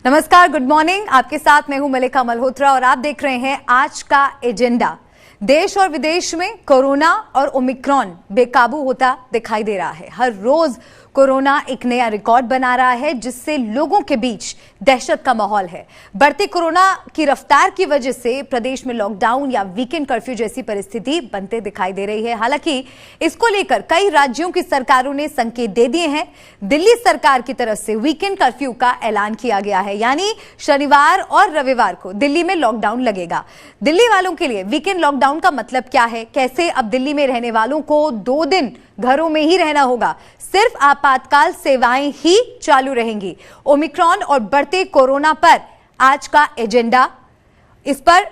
नमस्कार, good morning. आपके साथ मैं हूं मलिका मल्होत्रा और आप देख रहे हैं आज का एजेंडा। देश और विदेश में कोरोना और ओमिक्रॉन बेकाबू होता दिखाई दे रहा है। हर रोज कोरोना एक नया रिकॉर्ड बना रहा है, जिससे लोगों के बीच दहशत का माहौल है। बढ़ते कोरोना की रफ्तार की वजह से प्रदेश में लॉकडाउन या वीकेंड कर्फ्यू जैसी परिस्थिति बनते दिखाई दे रही है। हालांकि इसको लेकर कई राज्यों की सरकारों ने संकेत दे दिए हैं। दिल्ली सरकार की तरफ से वीकेंड कर्फ्यू का ऐलान किया गया है, यानी शनिवार और रविवार को दिल्ली में लॉकडाउन लगेगा। दिल्ली वालों के लिए वीकेंड लॉकडाउन का मतलब क्या है? कैसे अब दिल्ली में रहने वालों को 2 दिन घरों में ही रहना होगा, सिर्फ आपातकाल सेवाएं ही चालू रहेंगी। ओमिक्रॉन और बढ़ते कोरोना पर आज का एजेंडा। इस पर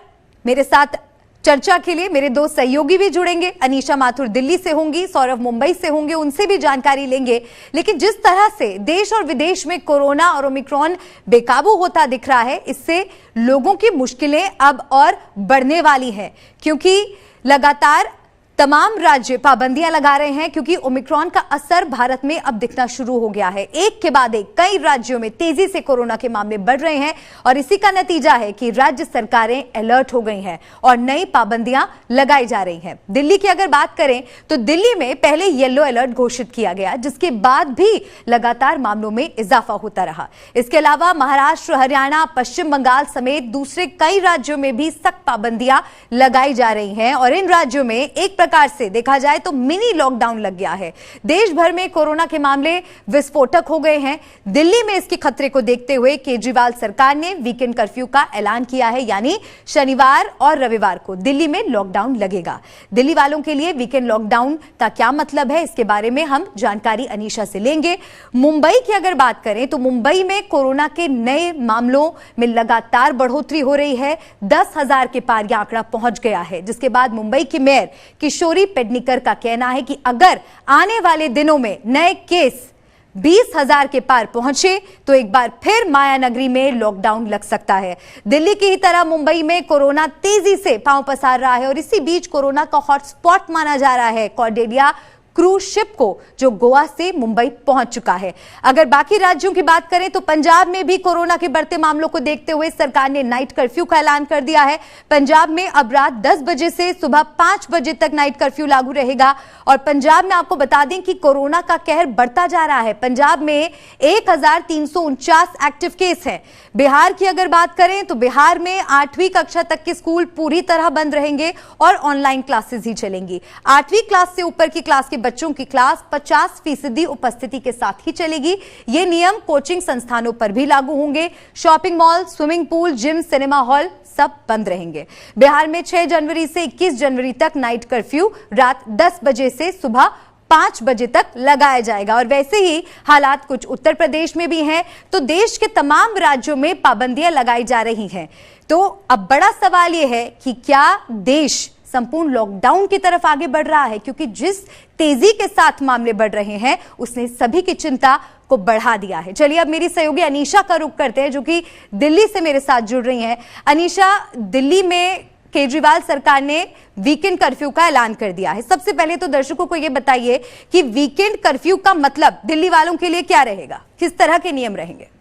मेरे साथ चर्चा के लिए मेरे 2 सहयोगी भी जुड़ेंगे। अनीशा माथुर दिल्ली से होंगी, सौरभ मुंबई से होंगे, उनसे भी जानकारी लेंगे। लेकिन जिस तरह से देश और विदेश में कोरोना और ओमिक्रॉन बेकाबू होता दिख रहा है, इससे लोगों की मुश्किलें अब और बढ़ने वाली हैं, क्योंकि लगातार तमाम राज्य पाबंदियां लगा रहे हैं, क्योंकि ओमिक्रॉन का असर भारत में अब दिखना शुरू हो गया है। एक के बाद एक कई राज्यों में तेजी से कोरोना के मामले बढ़ रहे हैं और इसी का नतीजा है कि राज्य सरकारें अलर्ट हो गई हैं और नई पाबंदियां लगाई जा रही हैं। दिल्ली की अगर बात करें तो दिल्ली में पहले येलो अलर्ट घोषित किया गया, जिसके बाद भी लगातार मामलों में इजाफा होता रहा। इसके अलावा महाराष्ट्र, हरियाणा, पश्चिम बंगाल समेत दूसरे कई राज्यों में भी सख्त पाबंदियां लगाई जा रही हैं और इन राज्यों में एक प्रकार से देखा जाए तो मिनी लॉकडाउन लग गया है। देश भर में कोरोना के मामले विस्फोटक हो गए हैं। दिल्ली में इसके खतरे को देखते हुए केजरीवाल सरकार ने वीकेंड कर्फ्यू का ऐलान किया है, यानी शनिवार और रविवार को दिल्ली में लॉकडाउन लगेगा। दिल्ली वालों के लिए वीकेंड लॉकडाउन का क्या मतलब है, इसके बारे में हम जानकारी अनीशा से लेंगे। मुंबई की अगर बात करें तो मुंबई में कोरोना के नए मामलों में लगातार बढ़ोतरी हो रही है। 10,000 के पार यह आंकड़ा पहुंच गया है, जिसके बाद मुंबई की मेयर किशोरी पेडनेकर का कहना है कि अगर आने वाले दिनों में नए केस 20,000 के पार पहुंचे तो एक बार फिर मायानगरी में लॉकडाउन लग सकता है। दिल्ली की ही तरह मुंबई में कोरोना तेजी से पांव पसार रहा है और इसी बीच कोरोना का हॉटस्पॉट माना जा रहा है कॉर्डेलिया क्रूज शिप को, जो गोवा से मुंबई पहुंच चुका है। अगर बाकी राज्यों की बात करें तो पंजाब में भी कोरोना के बढ़ते मामलों को देखते हुए सरकार ने नाइट कर्फ्यू का ऐलान कर दिया है। पंजाब में अब रात 10 बजे से सुबह 5 बजे तक नाइट कर्फ्यू लागू रहेगा और पंजाब में आपको बता दें कि कोरोना का कहर बढ़ता जा रहा है। पंजाब में 1,349 एक्टिव केस हैं। बिहार की अगर बात करें तो बिहार में 8वीं कक्षा तक के स्कूल पूरी तरह बंद रहेंगे और ऑनलाइन क्लासेस ही चलेंगी। 8वीं क्लास से ऊपर की क्लास के बच्चों की क्लास 50% उपस्थिति के साथ ही चलेगी। ये नियम कोचिंग संस्थानों पर भी लागू होंगे। Shopping mall, swimming pool, gym, cinema hall सब बंद रहेंगे। बिहार में 6 जनवरी से 21 जनवरी तक नाइट कर्फ्यू रात 10 बजे से सुबह 5 बजे तक लगाया जाएगा। और वैसे ही हालात कुछ उत्तर प्रदेश में भी हैं, तो देश के तमाम राज्यों में पाबंदियां लगाई जा रही हैं। तो अब बड़ा सवाल यह है कि क्या देश संपूर्ण लॉकडाउन की तरफ आगे बढ़ रहा है, क्योंकि जिस तेजी के साथ मामले बढ़ रहे हैं उसने सभी की चिंता को बढ़ा दिया है। चलिए अब मेरी सहयोगी अनीशा का रुख करते हैं, जो कि दिल्ली से मेरे साथ जुड़ रही हैं। अनीशा, दिल्ली में केजरीवाल सरकार ने वीकेंड कर्फ्यू का ऐलान कर दिया है। सबसे पहले तो दर्शकों को यह बताइए कि वीकेंड कर्फ्यू का मतलब दिल्ली वालों के लिए क्या रहेगा, किस तरह के नियम रहेंगे?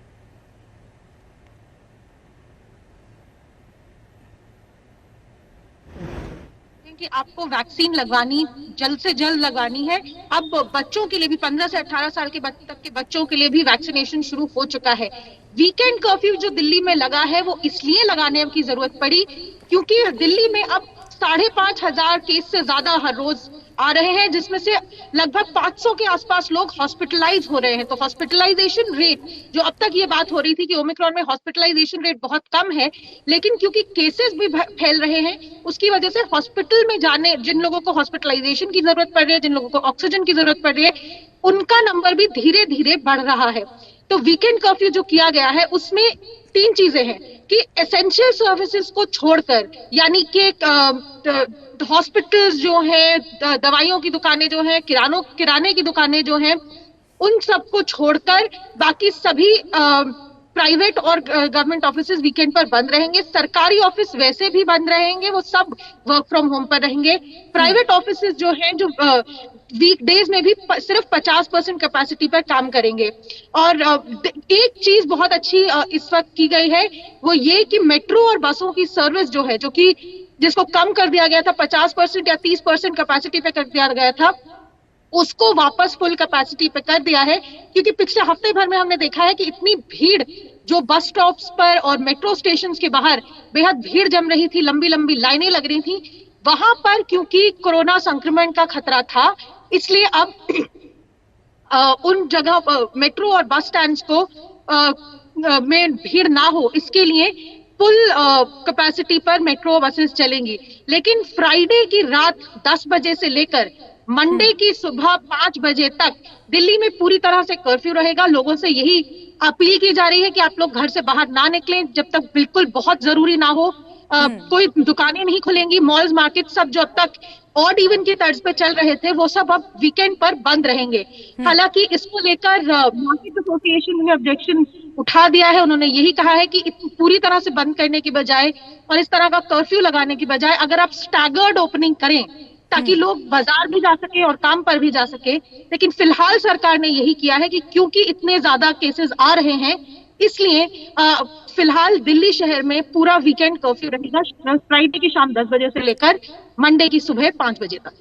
कि आपको वैक्सीन लगवानी जल्द से जल्द लगवानी है। अब बच्चों के लिए भी 15 से 18 साल के तक के बच्चों के लिए भी वैक्सीनेशन शुरू हो चुका है। वीकेंड कर्फ्यू जो दिल्ली में लगा है वो इसलिए लगाने की जरूरत पड़ी क्योंकि दिल्ली में अब 5,500 केस से ज्यादा हर रोज आ रहे हैं, जिसमें से लगभग 500 के आसपास लोग हॉस्पिटलाइज हो रहे हैं। तो हॉस्पिटलाइजेशन रेट, जो अब तक ये बात हो रही थी कि ओमिक्रॉन में हॉस्पिटलाइजेशन रेट बहुत कम है, लेकिन क्योंकि केसेस भी फैल रहे हैं उसकी वजह से हॉस्पिटल में जाने, जिन लोगों को हॉस्पिटलाइजेशन की जरूरत पड़ रही है, जिन लोगों को ऑक्सीजन की जरूरत पड़ रही है, उनका नंबर भी धीरे धीरे बढ़ रहा है। तो वीकेंड कर्फ्यू जो किया गया है उसमें 3 चीजें हैं कि एसेंशियल सर्विसेज को छोड़कर, यानी कि हॉस्पिटल्स जो है, दवाइयों की दुकानें जो हैं, किराने की दुकानें जो हैं, उन सबको छोड़कर बाकी सभी प्राइवेट और गवर्नमेंट ऑफिसेज वीकेंड पर बंद रहेंगे, सरकारी ऑफिस वैसे भी बंद रहेंगे, वो सब वर्क फ्रॉम होम पर रहेंगे। प्राइवेट ऑफिसेज जो हैं जो वीकडेज में भी सिर्फ 50% कैपेसिटी पर काम करेंगे। और एक चीज बहुत अच्छी इस वक्त की गई है, वो ये कि मेट्रो और बसों की सर्विस जो है, जो कि जिसको कम कर दिया गया था, 50% या 30% कैपेसिटी पे कर दिया गया था, उसको वापस फुल कैपेसिटी पे कर दिया है। क्योंकि पिछले हफ्ते भर में हमने देखा है कि इतनी भीड़ जो बस स्टॉप्स पर और मेट्रो स्टेशंस के बाहर बेहद भीड़ जम रही थी, लंबी लंबी लाइनें लग रही थी, वहां पर क्योंकि कोरोना संक्रमण का खतरा था, इसलिए अब उन जगह मेट्रो और बस स्टैंड्स को में भीड़ ना हो, इसके लिए फुल कैपेसिटी पर मेट्रो बसेस चलेंगी। लेकिन फ्राइडे की रात 10 बजे से लेकर मंडे की सुबह 5 बजे तक दिल्ली में पूरी तरह से कर्फ्यू रहेगा। लोगों से यही अपील की जा रही है कि आप लोग घर से बाहर ना निकलें जब तक बिल्कुल बहुत जरूरी ना हो। कोई दुकानें नहीं खुलेंगी, मॉल्स, मार्केट सब जो अब तक ऑड इवन की तर्ज पे चल रहे थे, वो सब अब वीकेंड पर बंद रहेंगे। हालांकि इसको लेकर मार्केट एसोसिएशन ने ऑब्जेक्शन उठा दिया है। उन्होंने यही कहा है कि पूरी तरह से बंद करने की बजाय और इस तरह का कर्फ्यू लगाने की बजाय अगर आप स्टैगर्ड ओपनिंग करें ताकि लोग बाजार भी जा सके और काम पर भी जा सके। लेकिन फिलहाल सरकार ने यही किया है कि क्योंकि इतने ज्यादा केसेस आ रहे हैं, इसलिए फिलहाल दिल्ली शहर में पूरा वीकेंड कर्फ्यू रहेगा, फ्राइडे की शाम 10 बजे से लेकर मंडे की सुबह 5 बजे तक।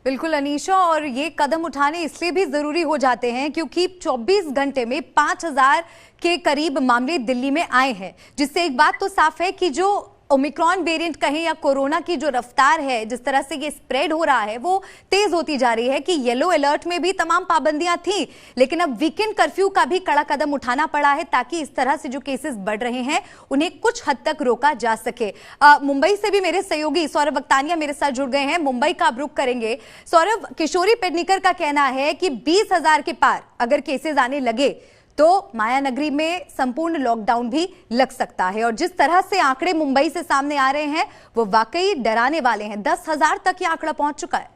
बिल्कुल अनीशा, और ये कदम उठाने इसलिए भी जरूरी हो जाते हैं क्योंकि 24 घंटे में 5000 के करीब मामले दिल्ली में आए हैं, जिससे एक बात तो साफ है कि जो ओमिक्रॉन वेरिएंट कहें या कोरोना की जो रफ्तार है, जिस तरह से ये स्प्रेड हो रहा है, वो तेज होती जा रही है। कि येलो अलर्ट में भी तमाम पाबंदियां थी, लेकिन अब वीकेंड कर्फ्यू का भी कड़ा कदम उठाना पड़ा है ताकि इस तरह से जो केसेस बढ़ रहे हैं उन्हें कुछ हद तक रोका जा सके। मुंबई से भी मेरे सहयोगी सौरभ वक्तानिया मेरे साथ जुड़ गए हैं, मुंबई का अब रुख करेंगे। सौरभ, किशोरी पेडनेकर का कहना है कि 20,000 के पार अगर केसेस आने लगे तो मायानगरी में संपूर्ण लॉकडाउन भी लग सकता है। और जिस तरह से आंकड़े मुंबई से सामने आ रहे हैं वो वाकई डराने वाले हैं। 10,000 तक ये आंकड़ा पहुंच चुका है।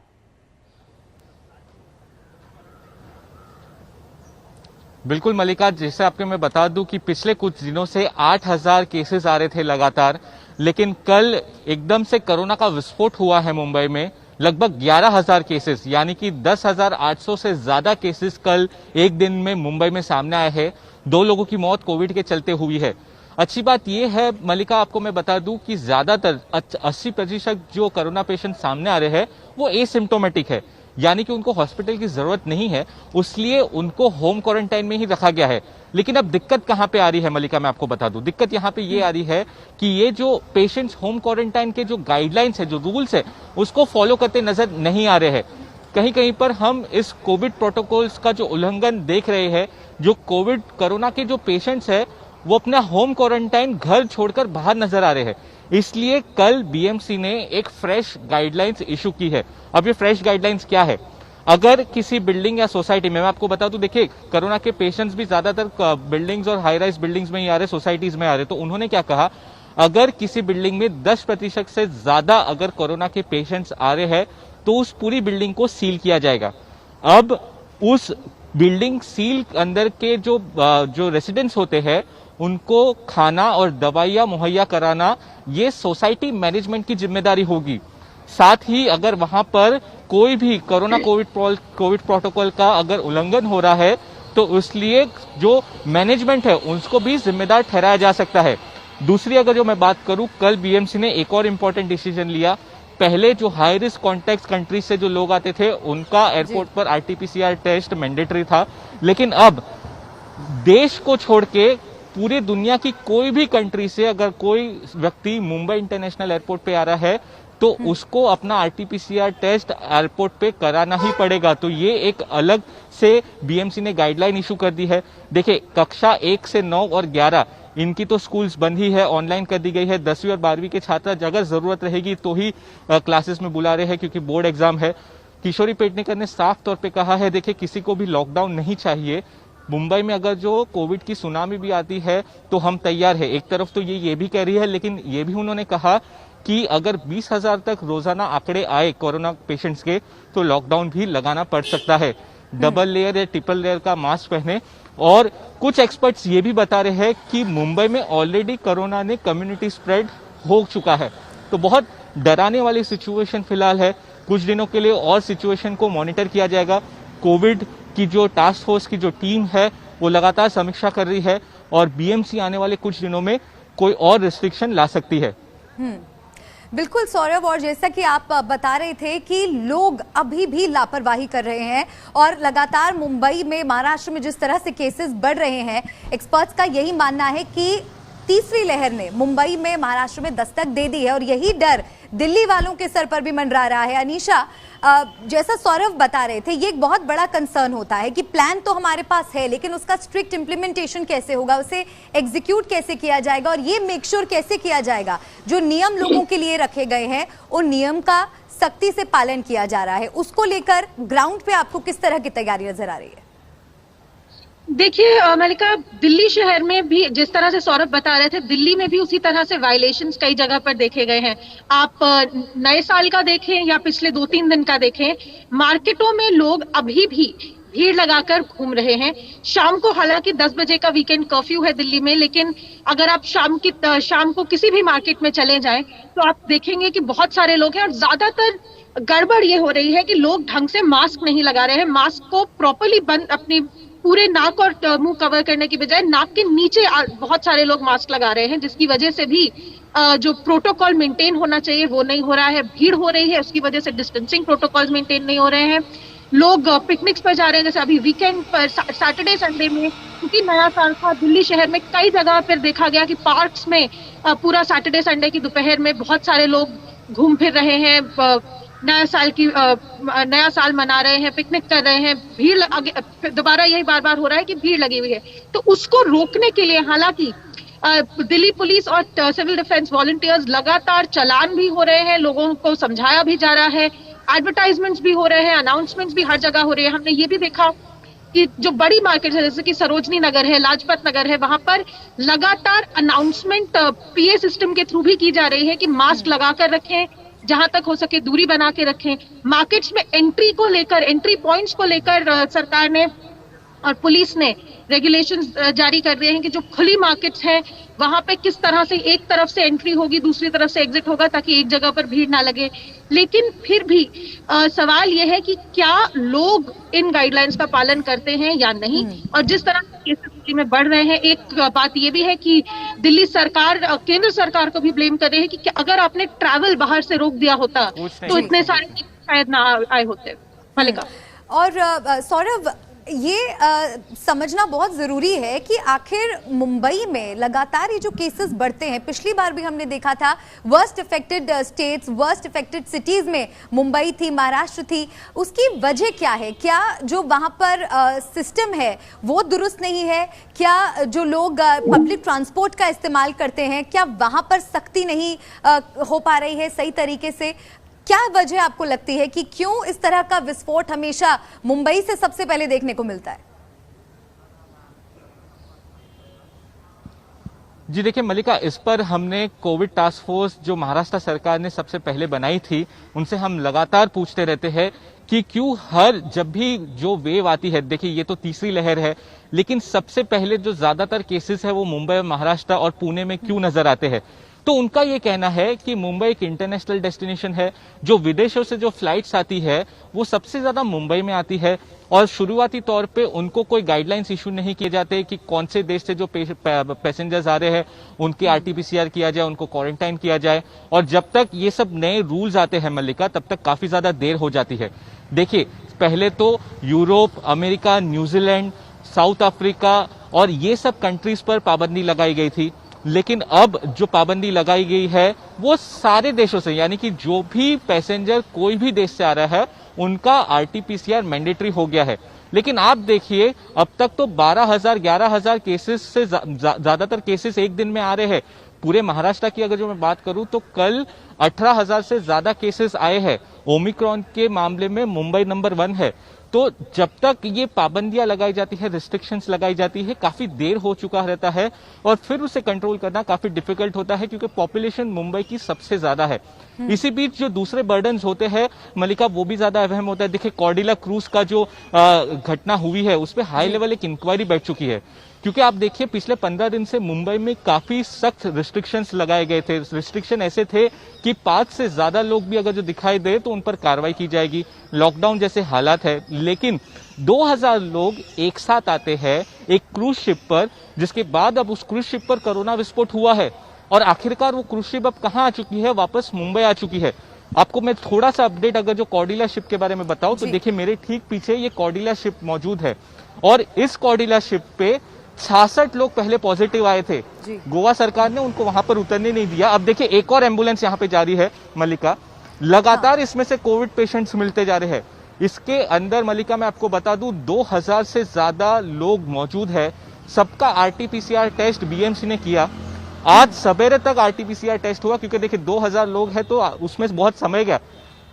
बिल्कुल मलिका, जैसे आपको मैं बता दूं कि पिछले कुछ दिनों से 8,000 केसेस आ रहे थे लगातार, लेकिन कल एकदम से कोरोना का विस्फोट हुआ है मुंबई में। लगभग 11,000 केसेस, यानी कि 10,800 से ज्यादा केसेस कल एक दिन में मुंबई में सामने आए हैं। 2 लोगों की मौत कोविड के चलते हुई है। अच्छी बात यह है मलिका, आपको मैं बता दूं कि ज्यादातर 80% जो कोरोना पेशेंट सामने आ रहे हैं वो एसिम्प्टोमेटिक है, यानी कि उनको हॉस्पिटल की जरूरत नहीं है, इसलिए उनको होम क्वारंटाइन में ही रखा गया है। लेकिन अब दिक्कत कहां पे आ रही है मलिका, मैं आपको बता दूं। दिक्कत यहां पे ये आ रही है कि ये जो पेशेंट्स होम क्वारंटाइन के जो गाइडलाइंस है, जो रूल्स है, उसको फॉलो करते नजर नहीं आ रहे हैं। कहीं कहीं पर हम इस कोविड प्रोटोकॉल्स का जो उल्लंघन देख रहे हैं। जो कोरोना के जो पेशेंट्स है वो अपना होम क्वारंटाइन घर छोड़कर बाहर नजर आ रहे हैं। इसलिए कल बीएमसी ने एक फ्रेश गाइडलाइंस इशू की है। अब ये फ्रेश गाइडलाइंस क्या है? अगर किसी बिल्डिंग या सोसाइटी में, मैं आपको बता दूं, देखिए कोरोना के पेशेंट्स भी ज्यादातर बिल्डिंग्स और हाई राइज बिल्डिंग्स में ही आ रहे, सोसाइटीज में आ रहे, तो उन्होंने क्या कहा, अगर किसी बिल्डिंग में 10% से ज्यादा अगर कोरोना के पेशेंट्स आ रहे हैं तो उस पूरी बिल्डिंग को सील किया जाएगा। अब उस बिल्डिंग सील अंदर के जो रेसिडेंट्स होते हैं उनको खाना और दवाइयां मुहैया कराना ये सोसाइटी मैनेजमेंट की जिम्मेदारी होगी। साथ ही अगर वहां पर कोई भी कोविड प्रोटोकॉल का अगर उल्लंघन हो रहा है तो इसलिए जो मैनेजमेंट है उसको भी जिम्मेदार ठहराया जा सकता है। दूसरी अगर जो मैं बात करूं, कल बीएमसी ने एक और इंपॉर्टेंट डिसीजन लिया। पहले जो हाई रिस्क कॉन्टेक्ट कंट्रीज से जो लोग आते थे उनका एयरपोर्ट पर आरटीपीसीआर टेस्ट मैंडेटरी था, लेकिन अब देश को छोड़ के पूरी दुनिया की कोई भी कंट्री से अगर कोई व्यक्ति मुंबई इंटरनेशनल एयरपोर्ट पे आ रहा है तो उसको अपना आरटीपीसीआर टेस्ट एयरपोर्ट पे कराना ही पड़ेगा। तो ये एक अलग से बीएमसी ने गाइडलाइन इशू कर दी है। देखिए कक्षा 1 से 9 और 11 इनकी तो स्कूल्स बंद ही है, ऑनलाइन कर दी गई है। 10वीं और 12वीं के छात्र अगर जरूरत रहेगी तो ही क्लासेस में बुला रहे हैं क्योंकि बोर्ड एग्जाम है। किशोरी पेडनेकर ने साफ तौर पे कहा है, देखिए किसी को भी लॉकडाउन नहीं चाहिए। मुंबई में अगर जो कोविड की सुनामी भी आती है तो हम तैयार है। एक तरफ तो ये भी कह रही है, लेकिन ये भी उन्होंने कहा कि अगर 20,000 तक रोजाना आंकड़े आए कोरोना पेशेंट्स के तो लॉकडाउन भी लगाना पड़ सकता है। डबल लेयर या ट्रिपल लेयर का मास्क पहने और कुछ एक्सपर्ट्स ये भी बता रहे हैं कि मुंबई में ऑलरेडी कोरोना ने कम्युनिटी स्प्रेड हो चुका है। तो बहुत डराने वाली सिचुएशन फिलहाल है। कुछ दिनों के लिए और सिचुएशन को मॉनिटर किया जाएगा। कोविड की जो टास्क फोर्स की जो टीम है वो लगातार समीक्षा कर रही है और बीएमसी आने वाले कुछ दिनों में कोई और रिस्ट्रिक्शन ला सकती है। बिल्कुल सौरभ, और जैसा कि आप बता रहे थे कि लोग अभी भी लापरवाही कर रहे हैं और लगातार मुंबई में, महाराष्ट्र में जिस तरह से केसेस बढ़ रहे हैं, एक्सपर्ट्स का यही मानना है कि तीसरी लहर ने मुंबई में, महाराष्ट्र में दस्तक दे दी है और यही डर दिल्ली वालों के सर पर भी मंडरा रहा है। अनीशा, जैसा सौरभ बता रहे थे, ये एक बहुत बड़ा कंसर्न होता है कि प्लान तो हमारे पास है लेकिन उसका स्ट्रिक्ट इंप्लीमेंटेशन कैसे होगा, उसे एग्जीक्यूट कैसे किया जाएगा और ये मेक श्योर कैसे किया जाएगा जो नियम लोगों के लिए रखे गए हैं उन नियम का सख्ती से पालन किया जा रहा है। उसको लेकर ग्राउंड पे आपको किस तरह की तैयारी नजर आ रही है? देखिए मलिका, दिल्ली शहर में भी जिस तरह से सौरभ बता रहे थे, दिल्ली में भी उसी तरह से वायलेशंस कई जगह पर देखे गए हैं। आप नए साल का देखें या पिछले 2-3 दिन का देखें, मार्केटों में लोग अभी भी भीड़ लगाकर घूम रहे हैं। शाम को, हालांकि 10 बजे का वीकेंड कर्फ्यू है दिल्ली में, लेकिन अगर आप शाम को किसी भी मार्केट में चले जाएं तो आप देखेंगे कि बहुत सारे लोग हैं और ज्यादातर गड़बड़ ये हो रही है कि लोग ढंग से मास्क नहीं लगा रहे हैं। मास्क को प्रॉपरली बंद, अपनी पूरे नाक और मुंह कवर करने की बजाय नाक के नीचे बहुत सारे लोग मास्क लगा रहे हैं, जिसकी वजह से भी जो प्रोटोकॉल मेंटेन होना चाहिए वो नहीं हो रहा है। भीड़ हो रही है, उसकी वजह से डिस्टेंसिंग प्रोटोकॉल मेंटेन नहीं हो रहे हैं। लोग पिकनिक्स पर जा रहे हैं, जैसे अभी वीकेंड पर सैटरडे संडे में, क्योंकि नया साल था, दिल्ली शहर में कई जगह पर देखा गया कि पार्क्स में पूरा सैटरडे संडे की दोपहर में बहुत सारे लोग घूम फिर रहे हैं, नया साल मना रहे हैं, पिकनिक कर रहे हैं। भीड़ दोबारा यही बार बार हो रहा है कि भीड़ लगी हुई है। तो उसको रोकने के लिए हालांकि दिल्ली पुलिस और सिविल डिफेंस वॉलंटियर्स लगातार चालान भी हो रहे हैं, लोगों को समझाया भी जा रहा है, एडवर्टाइजमेंट भी हो रहे हैं, अनाउंसमेंट्स भी हर जगह हो रही है। हमने ये भी देखा कि जो बड़ी मार्केट है जैसे कि सरोजनी नगर है, लाजपत नगर है, वहां पर लगातार अनाउंसमेंट पीए सिस्टम के थ्रू भी की जा रही है कि मास्क लगाकर रखें, जहां तक हो सके दूरी बना के रखें। मार्केट्स में एंट्री पॉइंट्स को लेकर सरकार ने और पुलिस ने रेगुलेशंस जारी कर दिए हैं कि जो खुली मार्केट्स हैं वहां पे किस तरह से एक तरफ से एंट्री होगी, दूसरी तरफ से एग्जिट होगा, ताकि एक जगह पर भीड़ ना लगे। लेकिन फिर भी सवाल यह है कि क्या लोग इन गाइडलाइंस का पालन करते हैं या नहीं। और जिस तरह से केसेस दिल्ली में बढ़ रहे हैं, एक बात यह भी है कि दिल्ली सरकार केंद्र सरकार को भी ब्लेम कर रही है कि अगर आपने ट्रैवल बाहर से रोक दिया होता तो इतने सारे शायद ना आए होते। मलिका और सौरभ, ये समझना बहुत ज़रूरी है कि आखिर मुंबई में लगातार ये जो केसेस बढ़ते हैं, पिछली बार भी हमने देखा था worst affected states, worst affected cities में मुंबई थी, महाराष्ट्र थी। उसकी वजह क्या है? क्या जो वहाँ पर सिस्टम है वो दुरुस्त नहीं है? क्या जो लोग पब्लिक ट्रांसपोर्ट का इस्तेमाल करते हैं, क्या वहाँ पर सख्ती नहीं हो पा रही है सही तरीके से? क्या वजह आपको लगती है कि क्यों इस तरह का विस्फोट हमेशा मुंबई से सबसे पहले देखने को मिलता है? जी देखिए मलिका, इस पर हमने कोविड टास्क फोर्स जो महाराष्ट्र सरकार ने सबसे पहले बनाई थी, उनसे हम लगातार पूछते रहते हैं कि क्यों जब भी जो वेव आती है, देखिए ये तो तीसरी लहर है, लेकिन सबसे पहले जो ज्यादातर केसेस है वो मुंबई, महाराष्ट्र और पुणे में क्यों नजर आते हैं। तो उनका ये कहना है कि मुंबई एक इंटरनेशनल डेस्टिनेशन है, जो विदेशों से जो फ्लाइट्स आती है वो सबसे ज्यादा मुंबई में आती है और शुरुआती तौर पे उनको कोई गाइडलाइंस इशू नहीं किए जाते कि कौन से देश से जो पैसेंजर्स आ रहे हैं उनके आरटीपीसीआर किया जाए, उनको क्वारंटाइन किया जाए। और जब तक ये सब नए रूल्स आते हैं मल्लिका, तब तक काफी ज्यादा देर हो जाती है। देखिए पहले तो Europe, America, New Zealand, south Africa और ये सब कंट्रीज पर पाबंदी लगाई गई थी, लेकिन अब जो पाबंदी लगाई गई है वो सारे देशों से, यानी कि जो भी पैसेंजर कोई भी देश से आ रहा है उनका आरटीपीसीआर मैंडेटरी हो गया है। लेकिन आप देखिए अब तक तो 11,000 केसेस से ज्यादातर केसेस एक दिन में आ रहे हैं। पूरे महाराष्ट्र की अगर जो मैं बात करूं तो कल 18,000 से ज्यादा केसेस आए हैं। ओमिक्रॉन के मामले में मुंबई नंबर 1 है। तो जब तक ये पाबंदियां लगाई जाती है, रिस्ट्रिक्शंस लगाई जाती है, काफी देर हो चुका रहता है और फिर उसे कंट्रोल करना काफी डिफिकल्ट होता है, क्योंकि पॉपुलेशन मुंबई की सबसे ज्यादा है। इसी बीच जो दूसरे बर्डन्स होते हैं मलिका, वो भी ज्यादा अहम होता है। देखिए कॉर्डिला क्रूज का जो घटना हुई है उस पर हाई लेवल एक इंक्वायरी बैठ चुकी है, क्योंकि आप देखिए पिछले 15 दिन से मुंबई में काफी सख्त रिस्ट्रिक्शंस लगाए गए थे। रिस्ट्रिक्शन ऐसे थे कि 5 से ज्यादा लोग भी अगर जो दिखाई दे तो उन पर कार्रवाई की जाएगी, लॉकडाउन जैसे हालात है। लेकिन 2000 लोग एक साथ आते हैं एक क्रूज शिप पर, जिसके बाद अब उस क्रूज शिप पर कोरोना विस्फोट हुआ है और आखिरकार वो क्रूज शिप अब कहां आ चुकी है, वापस मुंबई आ चुकी है। आपको मैं थोड़ा सा अपडेट अगर जो कॉर्डिला शिप के बारे में बताऊं तो देखिए मेरे ठीक पीछे ये कॉर्डिला शिप मौजूद है और इस कॉर्डिला शिप पे 66 लोग पहले पॉजिटिव आए थे। गोवा सरकार ने उनको वहां पर उतरने नहीं दिया। अब देखिए एक और एम्बुलेंस यहां पे जारी है मल्लिका, लगातार इसमें से कोविड पेशेंट्स मिलते जा रहे हैं। इसके अंदर मल्लिका मैं आपको बता दूं 2000 से ज्यादा लोग मौजूद है। सबका आरटीपीसीआर टेस्ट बीएमसी ने किया। आज सवेरे तक आरटीपीसीआर टेस्ट हुआ, क्योंकि देखिए 2000 लोग हैं तो उसमें बहुत समय गया।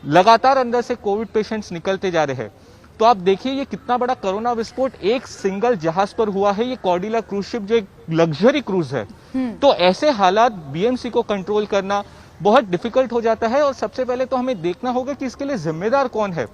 लगातार अंदर से कोविड पेशेंट्स निकलते जा रहे हैं। तो आप देखिए ये कितना बड़ा कोरोना विस्फोट एक सिंगल जहाज पर हुआ है। ये कॉर्डिला क्रूज शिप जो एक लग्जरी क्रूज है, तो ऐसे हालात बीएमसी को कंट्रोल करना बहुत डिफिकल्ट हो जाता है। और सबसे पहले तो हमें देखना होगा कि इसके लिए जिम्मेदार कौन है।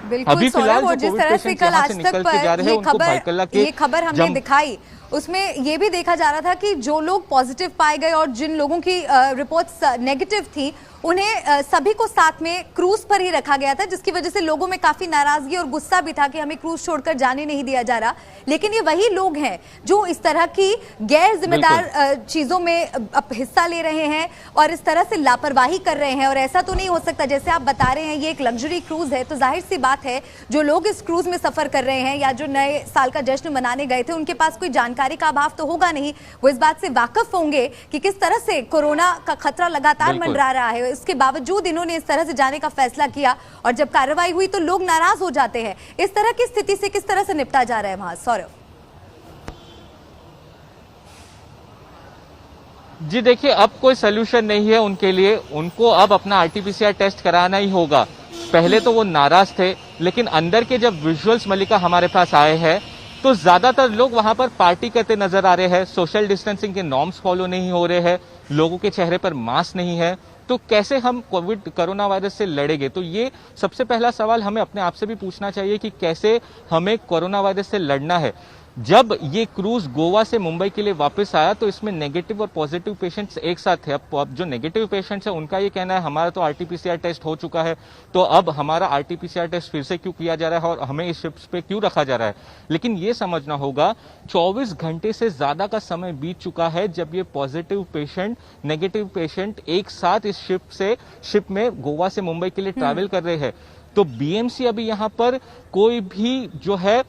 बिल्कुल सौरभ, और जिस तरह से कल आज तक पर ये खबर हमने दिखाई उसमें ये भी देखा जा रहा था कि जो लोग पॉजिटिव पाए गए और जिन लोगों की रिपोर्ट्स नेगेटिव थी उन्हें सभी को साथ में क्रूज पर ही रखा गया था, जिसकी वजह से लोगों में काफी नाराजगी और गुस्सा भी था कि हमें क्रूज छोड़कर जाने नहीं दिया जा रहा। लेकिन ये वही लोग हैं जो इस तरह की गैर जिम्मेदार चीजों में हिस्सा ले रहे हैं और इस तरह से लापरवाही कर रहे हैं। और ऐसा तो नहीं हो सकता, जैसे आप बता रहे हैं ये एक लग्जरी क्रूज है, तो जाहिर सी बात है जो लोग इस क्रूज में सफर कर रहे हैं या जो नए साल का जश्न मनाने गए थे उनके पास कोई जानकारी का अभाव तो होगा नहीं। वो इस बात से वाकिफ होंगे कि किस तरह से कोरोना का खतरा लगातार मंडरा रहा है। इसके बावजूद इन्होंने इस तरह से जाने का फैसला किया और जब कार्रवाई हुई तो लोग नाराज हो जाते हैं। इस तरह की स्थिति से किस तरह से निपटा जा रहा है वहां सौरभ? जी देखिए अब कोई सोल्यूशन नहीं है उनके लिए, उनको अब अपना आरटीपीसीआर टेस्ट कराना ही होगा। पहले तो वो नाराज थे, लेकिन अंदर के जब विजुअल्स मल्लिका हमारे पास आए हैं तो ज्यादातर लोग वहां पर पार्टी करते नजर आ रहे हैं। सोशल डिस्टेंसिंग के नॉर्म्स फॉलो नहीं हो रहे हैं, लोगों के चेहरे पर मास्क नहीं है। तो कैसे हम कोरोना वायरस से लड़ेंगे? तो ये सबसे पहला सवाल हमें अपने आप से भी पूछना चाहिए कि कैसे हमें कोरोना वायरस से लड़ना है। जब ये क्रूज गोवा से मुंबई के लिए वापस आया तो इसमें नेगेटिव और पॉजिटिव पेशेंट्स एक साथ थे। अब जो नेगेटिव पेशेंट्स है उनका ये कहना है हमारा तो आरटीपीसीआर टेस्ट हो चुका है, तो अब हमारा आरटीपीसीआर टेस्ट फिर से क्यों किया जा रहा है और हमें इस शिप्स पे क्यों रखा जा रहा है। लेकिन ये समझना होगा 24 घंटे से ज्यादा का समय बीत चुका है जब ये पॉजिटिव पेशेंट नेगेटिव पेशेंट एक साथ इस शिप में गोवा से मुंबई के लिए ट्रैवल कर रहे हैं। तो बीएमसी अभी यहाँ पर कोई भी जो है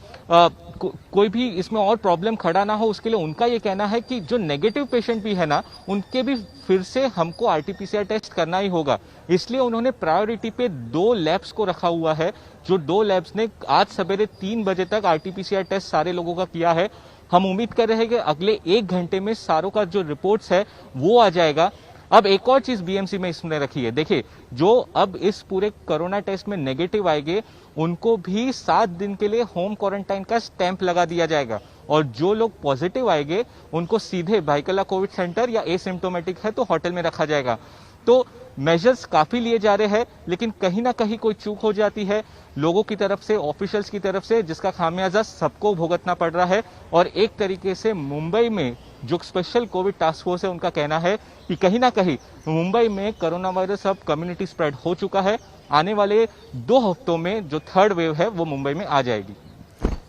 कोई भी इसमें और प्रॉब्लम खड़ा ना हो उसके लिए उनका ये कहना है कि जो नेगेटिव पेशेंट भी है ना उनके भी फिर से हमको आरटीपीसीआर टेस्ट करना ही होगा। इसलिए उन्होंने प्रायोरिटी पे 2 लैब्स को रखा हुआ है, जो 2 लैब्स ने आज सवेरे 3 बजे तक आरटीपीसीआर टेस्ट सारे लोगों का किया है। हम उम्मीद कर रहे हैं कि अगले 1 घंटे में सारों का जो रिपोर्ट्स है वो आ जाएगा। अब एक और चीज बीएमसी में इसने रखी है, देखिए जो अब इस पूरे कोरोना टेस्ट में नेगेटिव आएंगे उनको भी 7 दिन के लिए होम क्वारंटाइन का स्टैंप लगा दिया जाएगा और जो लोग पॉजिटिव आएंगे उनको सीधे भाईकला कोविड सेंटर या एसिम्प्टोमेटिक है तो होटल में रखा जाएगा। तो मेजर्स काफी लिए जा रहे हैं, लेकिन कहीं ना कहीं कोई चूक हो जाती है लोगों की तरफ से, ऑफिशियल्स की तरफ से, जिसका खामियाजा सबको भुगतना पड़ रहा है। और एक तरीके से मुंबई में जो स्पेशल कोविड टास्क फोर्स है उनका कहना है कि कहीं ना कहीं मुंबई में कोरोना वायरस अब कम्युनिटी स्प्रेड हो चुका है। आने वाले 2 हफ्तों में जो 3rd वेव है वो मुंबई में आ जाएगी।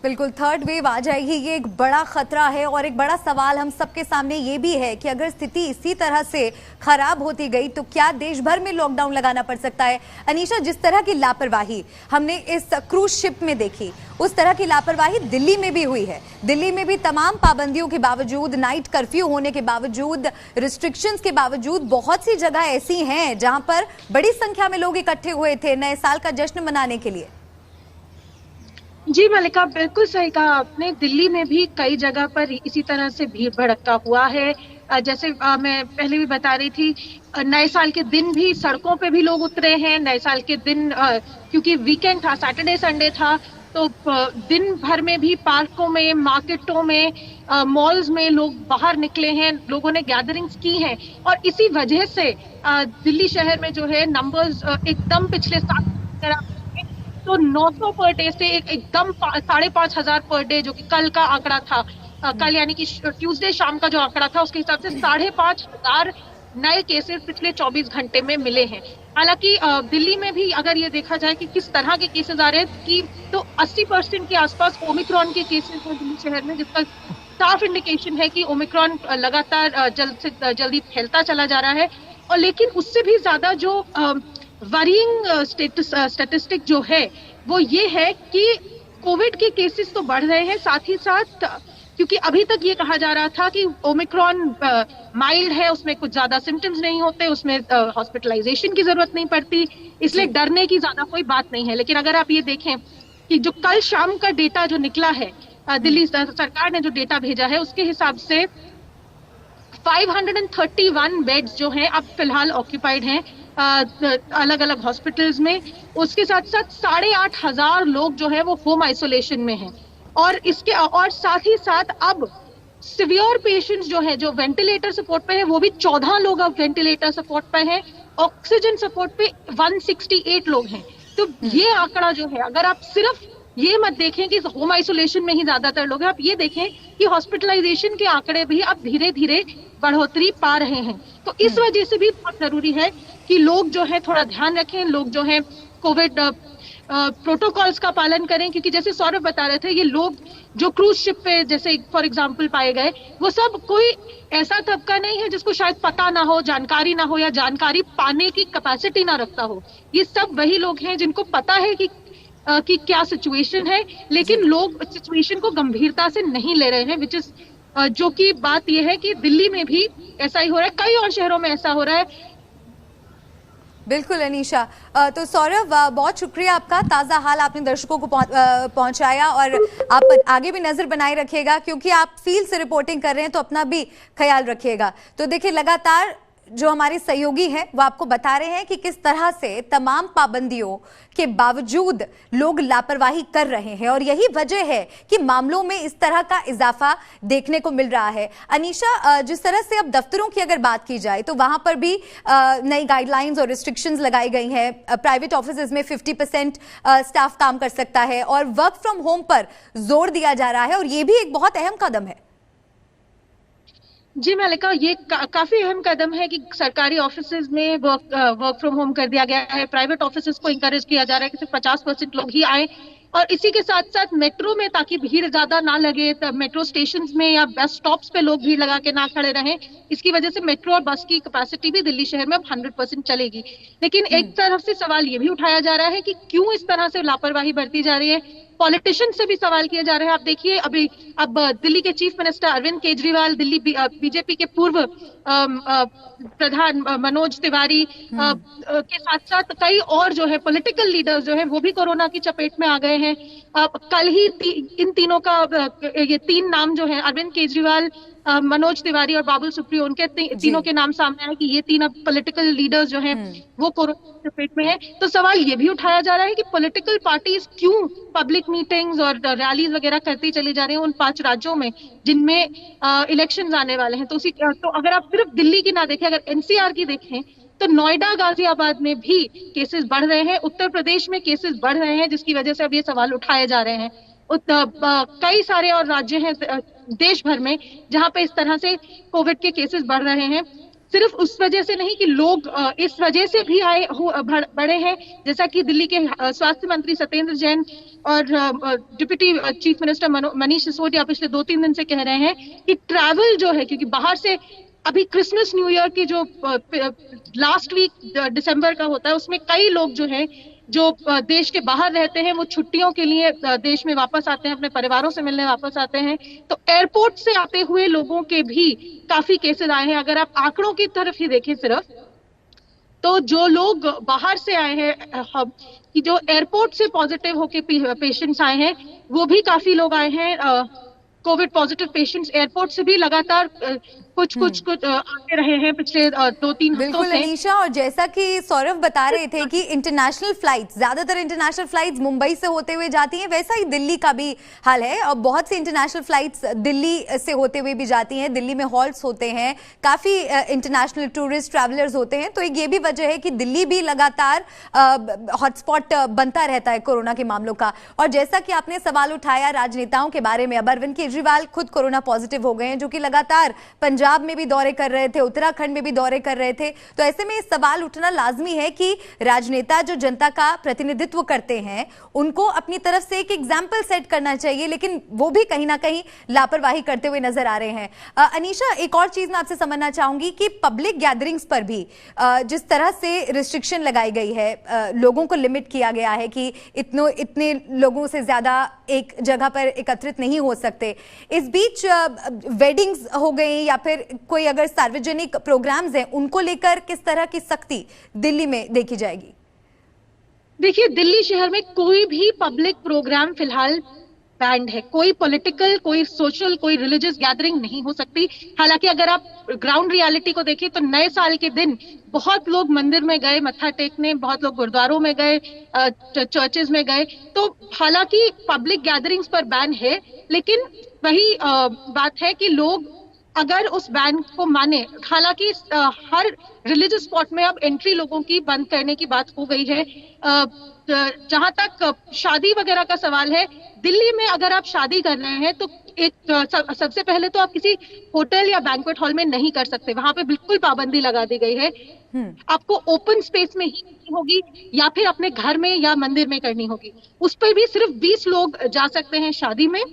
बिल्कुल 3rd वेव आ जाएगी, ये एक बड़ा खतरा है। और एक बड़ा सवाल हम सबके सामने ये भी है कि अगर स्थिति इसी तरह से खराब होती गई तो क्या देश भर में लॉकडाउन लगाना पड़ सकता है? अनीशा, जिस तरह की लापरवाही हमने इस क्रूज शिप में देखी उस तरह की लापरवाही दिल्ली में भी हुई है। दिल्ली में भी तमाम पाबंदियों के बावजूद, नाइट कर्फ्यू होने के बावजूद, रिस्ट्रिक्शंस के बावजूद बहुत सी जगह ऐसी हैं जहां पर बड़ी संख्या में लोग इकट्ठे हुए थे नए साल का जश्न मनाने के लिए। जी मल्लिका, बिल्कुल सही कहा आपने। दिल्ली में भी कई जगह पर इसी तरह से भीड़ भड़कता हुआ है। जैसे मैं पहले भी बता रही थी, नए साल के दिन भी सड़कों पे भी लोग उतरे हैं। नए साल के दिन क्योंकि वीकेंड था, सैटरडे संडे था, तो दिन भर में भी पार्कों में, मार्केटों में, मॉल्स में लोग बाहर निकले हैं, लोगों ने गैदरिंग्स की हैं और इसी वजह से दिल्ली शहर में जो है नंबर्स एकदम पिछले 7 तो 900 पर डे से एकदम 5,500 पर डे, जो कि कल का आंकड़ा था, कल यानी कि ट्यूसडे शाम का जो आंकड़ा था उसके हिसाब से 5,500 नए केसेस पिछले 24 घंटे में मिले हैं। हालांकि दिल्ली में भी अगर ये देखा जाए कि किस तरह के केसेस आ रहे हैं कि तो 80% के आसपास ओमिक्रॉन के केसेस हैं दिल्ली शहर में, जिसका साफ इंडिकेशन है कि ओमिक्रॉन लगातार जल्द से जल्दी फैलता चला जा रहा है। और लेकिन उससे भी ज्यादा जो वरीइंग स्टैटिस्टिक जो है वो ये है कि कोविड के केसेस तो बढ़ रहे हैं, साथ ही साथ क्योंकि अभी तक ये कहा जा रहा था कि ओमिक्रॉन माइल्ड है, उसमें कुछ ज्यादा सिम्टम्स नहीं होते, उसमें हॉस्पिटलाइजेशन की जरूरत नहीं पड़ती, इसलिए डरने की ज्यादा कोई बात नहीं है। लेकिन अगर आप ये देखें कि जो कल शाम का डेटा जो निकला है, दिल्ली सरकार ने जो डेटा भेजा है उसके हिसाब से 531 बेड्स जो हैं अब फिलहाल ऑक्यूपाइड हैं अलग अलग हॉस्पिटल्स में। उसके साथ साथ 8,500 लोग जो है वो होम आइसोलेशन में हैं और साथ ही साथ अब सिवियर पेशेंट्स जो है, जो वेंटिलेटर सपोर्ट पे है, वो भी 14 लोग अब वेंटिलेटर सपोर्ट पे हैं, ऑक्सीजन सपोर्ट पे 168 लोग हैं। तो ये आंकड़ा जो है, अगर आप सिर्फ ये मत देखें कि होम आइसोलेशन में ही ज्यादातर लोग हैं, आप ये देखें कि हॉस्पिटलाइजेशन के आंकड़े भी अब धीरे धीरे बढ़ोतरी पा रहे हैं। तो इस वजह से भी बहुत जरूरी है कि लोग जो है थोड़ा ध्यान रखें, लोग जो है कोविड प्रोटोकॉल्स का पालन करें, क्योंकि जैसे सौरभ बता रहे थे, ये लोग जो क्रूज शिप पे जैसे फॉर एग्जांपल पाए गए, वो सब कोई ऐसा तबका नहीं है जिसको शायद पता ना हो, जानकारी ना हो या जानकारी पाने की कैपेसिटी ना रखता हो। ये सब वही लोग हैं जिनको पता है कि क्या सिचुएशन है, लेकिन लोग सिचुएशन को गंभीरता से नहीं ले रहे हैं, विच इज जो कि बात यह है कि दिल्ली में भी ऐसा ही हो रहा है, कई और शहरों में ऐसा हो रहा है। बिल्कुल अनीशा, तो सौरभ बहुत शुक्रिया आपका, ताज़ा हाल आपने दर्शकों को पहुंचाया और आप आगे भी नज़र बनाए रखिएगा, क्योंकि आप फील्ड से रिपोर्टिंग कर रहे हैं तो अपना भी ख्याल रखिएगा। तो देखिए, लगातार जो हमारे सहयोगी हैं वो आपको बता रहे हैं कि किस तरह से तमाम पाबंदियों के बावजूद लोग लापरवाही कर रहे हैं और यही वजह है कि मामलों में इस तरह का इजाफा देखने को मिल रहा है। अनीशा, जिस तरह से अब दफ्तरों की अगर बात की जाए तो वहां पर भी नई गाइडलाइंस और रिस्ट्रिक्शंस लगाई गई हैं। प्राइवेट ऑफिसेज में 50% स्टाफ काम कर सकता है और वर्क फ्रॉम होम पर जोर दिया जा रहा है और ये भी एक बहुत अहम कदम है। जी मलिका, ये काफी अहम कदम है कि सरकारी ऑफिसेज में वर्क फ्रॉम होम कर दिया गया है। प्राइवेट ऑफिसेज को इंकरेज किया जा रहा है कि सिर्फ 50% लोग ही आए, और इसी के साथ साथ मेट्रो में, ताकि भीड़ ज्यादा ना लगे, मेट्रो स्टेशन में या बस स्टॉप्स पे लोग भीड़ लगा के ना खड़े रहें, इसकी वजह से मेट्रो और बस की कैपेसिटी भी दिल्ली शहर में अब 100% चलेगी। लेकिन एक तरफ से सवाल ये भी उठाया जा रहा है कि क्यों इस तरह से लापरवाही बरती जा रही है। पॉलिटिशियन से भी सवाल किए जा रहे हैं। आप देखिए, अब दिल्ली के chief minister Arvind Kejriwal, Delhi BJP के पूर्व प्रधान मनोज तिवारी के साथ साथ कई और जो है पॉलिटिकल लीडर्स जो है वो भी कोरोना की चपेट में आ गए हैं। कल ही इन तीनों का ये 3 नाम जो है, अरविंद केजरीवाल, मनोज तिवारी और बाबुल सुप्रियो, उनके तीनों के नाम सामने आए कि ये 3 अब पॉलिटिकल लीडर्स जो हैं वो कोरोना की चपेट में है। तो सवाल ये भी उठाया जा रहा है कि पॉलिटिकल पार्टीज क्यों पब्लिक मीटिंग्स और रैलीज वगैरह करती चली जा रही हैं उन 5 राज्यों में जिनमें इलेक्शंस आने वाले हैं। तो अगर आप सिर्फ दिल्ली की ना देखें, अगर एनसीआर की देखें, तो नोएडा, गाजियाबाद में भी केसेस बढ़ रहे हैं, उत्तर प्रदेश में केसेस बढ़ रहे हैं, जिसकी वजह से अब ये सवाल उठाए जा रहे हैं। कई सारे और राज्य हैं देश भर में जहां पे इस तरह से कोविड के केसेस बढ़ रहे हैं। सिर्फ उस वजह से नहीं कि लोग इस वजह से भी बढ़े हैं, जैसा कि दिल्ली के स्वास्थ्य मंत्री सत्येंद्र जैन और deputy chief minister Manish Sisodia पिछले 2-3 दिन से कह रहे हैं कि ट्रैवल जो है, क्योंकि बाहर से अभी क्रिसमस न्यू ईयर की जो लास्ट वीक दिसंबर का होता है, उसमें कई लोग जो है जो देश के बाहर रहते हैं वो छुट्टियों के लिए देश में वापस आते हैं, अपने परिवारों से मिलने वापस आते हैं। तो एयरपोर्ट से आते हुए लोगों के भी काफी केसेस आए हैं। अगर आप आंकड़ों की तरफ ही देखें सिर्फ, तो जो लोग बाहर से आए हैं, कि जो एयरपोर्ट से पॉजिटिव होके पेशेंट्स आए हैं, वो भी काफी लोग आए हैं। कोविड पॉजिटिव पेशेंट्स एयरपोर्ट से भी लगातार कुछ आते रहे हैं पिछले 2-3 हफ्तों बिल्कुल से। अनीशा, और जैसा कि सौरभ बता रहे थे कि इंटरनेशनल फ्लाइट्स, ज्यादातर इंटरनेशनल फ्लाइट्स मुंबई से होते हुए जाती हैं, वैसा ही दिल्ली का भी हाल है और बहुत सी इंटरनेशनल फ्लाइट्स दिल्ली से होते हुए भी जाती हैं। दिल्ली में हॉल्ट्स होते हैं, काफी इंटरनेशनल टूरिस्ट ट्रैवलर्स होते हैं, तो ये भी वजह है कि दिल्ली भी लगातार हॉटस्पॉट बनता रहता है कोरोना के मामलों का। और जैसा कि आपने सवाल उठाया राजनेताओं के बारे में, अब अरविंद केजरीवाल खुद कोरोना पॉजिटिव हो गए हैं, जो कि लगातार पंजाब में भी दौरे कर रहे थे, उत्तराखंड में भी दौरे कर रहे थे। तो ऐसे में सवाल उठना लाजमी है कि राजनेता जो जनता का प्रतिनिधित्व करते हैं उनको अपनी तरफ से एक एग्जाम्पल सेट करना चाहिए, लेकिन वो भी कहीं ना कहीं लापरवाही करते हुए नजर आ रहे हैं। अनीशा, एक और चीज मैं आपसे समझना चाहूंगी कि पब्लिक गैदरिंग्स पर भी जिस तरह से रिस्ट्रिक्शन लगाई गई है, लोगों को लिमिट किया गया है कि इतने लोगों से ज्यादा एक जगह पर एकत्रित नहीं हो सकते। इस बीच वेडिंग्स हो गई या फिर कोई अगर सार्वजनिक प्रोग्राम्स हैं, उनको लेकर किस तरह की सख्ती दिल्ली में देखी जाएगी? देखिए, दिल्ली शहर में कोई भी पब्लिक प्रोग्राम फिलहाल बैंड है। कोई पॉलिटिकल, कोई सोशल, कोई रिलीजियस गैदरिंग नहीं हो सकती। हालांकि अगर आप ग्राउंड रियलिटी को देखें तो नए साल के दिन बहुत लोग मंदिर में गए मत्था टेकने, बहुत लोग गुरुद्वारों में गए, चर्चेज में गए। तो हालांकि पब्लिक गैदरिंग्स पर बैन है, लेकिन वही बात है कि लोग अगर उस बैन को माने, हालांकि हर रिलीजियस स्पॉट में अब एंट्री लोगों की बंद करने की बात हो गई है। जहां तक शादी वगैरह का सवाल है, दिल्ली में अगर आप शादी कर रहे हैं तो एक सबसे पहले तो आप किसी होटल या बैंक्वेट हॉल में नहीं कर सकते, वहां पे बिल्कुल पाबंदी लगा दी गई है। आपको ओपन स्पेस में ही करनी होगी या फिर अपने घर में या मंदिर में करनी होगी। उस पर भी सिर्फ 20 लोग जा सकते हैं शादी में,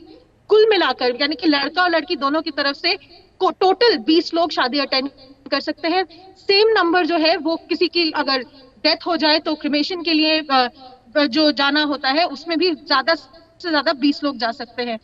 कुल मिलाकर, यानी कि लड़का और लड़की दोनों की तरफ से टोटल 20 लोग शादी अटेंड कर सकते हैं। सेम नंबर जो है वो किसी की अगर डेथ हो जाए तो क्रिमेशन के लिए जो जाना होता है उसमें भी ज्यादा से ज्यादा 20 लोग जा सकते हैं।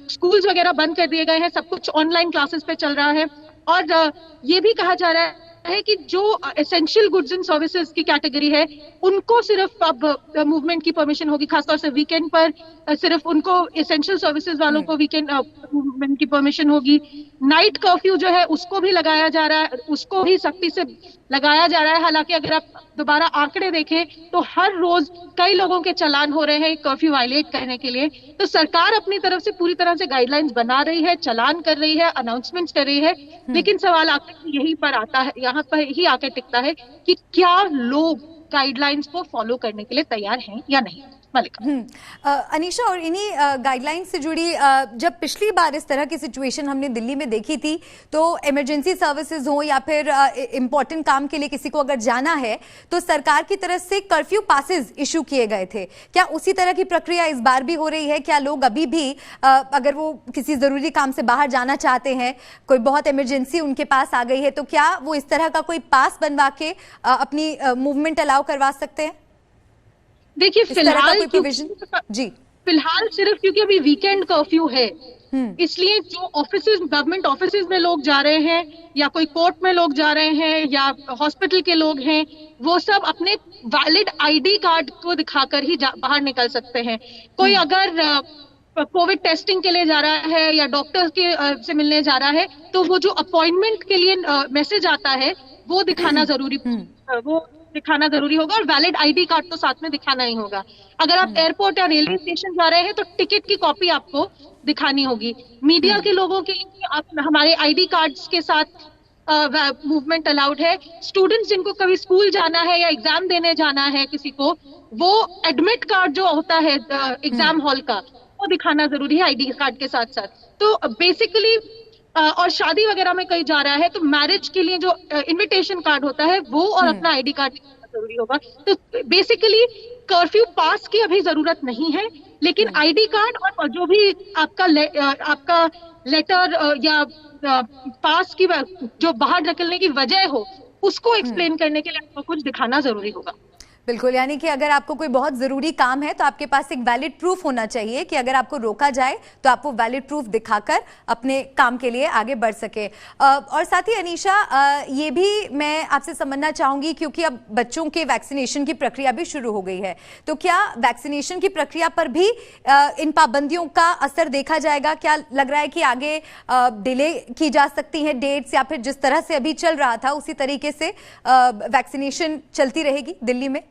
स्कूल्स वगैरह बंद कर दिए गए हैं, सब कुछ ऑनलाइन क्लासेस पे चल रहा है। और ये भी कहा जा रहा है कि जो एसेंशियल गुड्स एंड सर्विसेज की कैटेगरी है उनको सिर्फ अब मूवमेंट की परमिशन होगी, खासतौर से वीकेंड पर सिर्फ उनको एसेंशियल सर्विसेज वालों को वीकेंड मूवमेंट की परमिशन होगी। नाइट कर्फ्यू जो है उसको भी लगाया जा रहा है, उसको भी सख्ती से लगाया जा रहा है। हालांकि अगर आप दोबारा आंकड़े देखें तो हर रोज कई लोगों के चालान हो रहे हैं कर्फ्यू वायलेट करने के लिए। तो सरकार अपनी तरफ से पूरी तरह से गाइडलाइंस बना रही है, चालान कर रही है, अनाउंसमेंट्स कर रही है, लेकिन सवाल आकर यहीं पर आता है, यहाँ पर ही आकर टिकता है कि क्या लोग गाइडलाइंस को फॉलो करने के लिए तैयार हैं या नहीं। मलिका। अनीशा, और इन्हीं गाइडलाइंस से जुड़ी जब पिछली बार इस तरह की सिचुएशन हमने दिल्ली में देखी थी तो इमरजेंसी सर्विसेज हो या फिर इंपॉर्टेंट काम के लिए किसी को अगर जाना है तो सरकार की तरफ से कर्फ्यू पासेस इशू किए गए थे। क्या उसी तरह की प्रक्रिया इस बार भी हो रही है? क्या लोग अभी भी अगर वो किसी जरूरी काम से बाहर जाना चाहते हैं, कोई बहुत इमरजेंसी उनके पास आ गई है, तो क्या वो इस तरह का कोई पास बनवा के अपनी मूवमेंट अलाउ करवा सकते हैं? देखिए, फिलहाल सिर्फ क्योंकि अभी वीकेंड कर्फ्यू है, इसलिए जो ऑफिसेज, गवर्नमेंट ऑफिसेज में लोग जा रहे हैं या कोई कोर्ट में लोग जा रहे हैं या हॉस्पिटल के लोग हैं, वो सब अपने वैलिड आईडी कार्ड को दिखाकर ही बाहर निकल सकते हैं। कोई अगर कोविड टेस्टिंग के लिए जा रहा है या डॉक्टर के से मिलने जा रहा है तो वो जो अपॉइंटमेंट के लिए मैसेज आता है वो दिखाना जरूरी होगा और वैलिड आईडी कार्ड तो साथ में दिखाना ही होगा। अगर आप एयरपोर्ट या रेलवे स्टेशन जा रहे हैं तो टिकट की कॉपी आपको दिखानी होगी। मीडिया के लोगों के लिए आप हमारे आईडी कार्ड्स के साथ मूवमेंट अलाउड है। स्टूडेंट्स जिनको कभी स्कूल जाना है या एग्जाम देने जाना है किसी को, वो एडमिट कार्ड जो होता है एग्जाम हॉल का वो दिखाना जरूरी है आईडी कार्ड के साथ साथ। तो बेसिकली और शादी वगैरह में कहीं जा रहा है तो मैरिज के लिए जो इनविटेशन कार्ड होता है वो और अपना आईडी कार्ड जरूरी होगा। तो बेसिकली कर्फ्यू पास की अभी जरूरत नहीं है, लेकिन आईडी कार्ड और जो भी आपका लेटर या पास की जो बाहर निकलने की वजह हो उसको एक्सप्लेन करने के लिए आपको कुछ दिखाना जरूरी होगा। बिल्कुल, यानी कि अगर आपको कोई बहुत ज़रूरी काम है तो आपके पास एक वैलिड प्रूफ होना चाहिए कि अगर आपको रोका जाए तो आप वो वैलिड प्रूफ दिखाकर अपने काम के लिए आगे बढ़ सके। और साथ ही अनीशा, ये भी मैं आपसे समझना चाहूँगी क्योंकि अब बच्चों के वैक्सीनेशन की प्रक्रिया भी शुरू हो गई है, तो क्या वैक्सीनेशन की प्रक्रिया पर भी इन पाबंदियों का असर देखा जाएगा? क्या लग रहा है कि आगे डिले की जा सकती है डेट्स, या फिर जिस तरह से अभी चल रहा था उसी तरीके से वैक्सीनेशन चलती रहेगी दिल्ली में?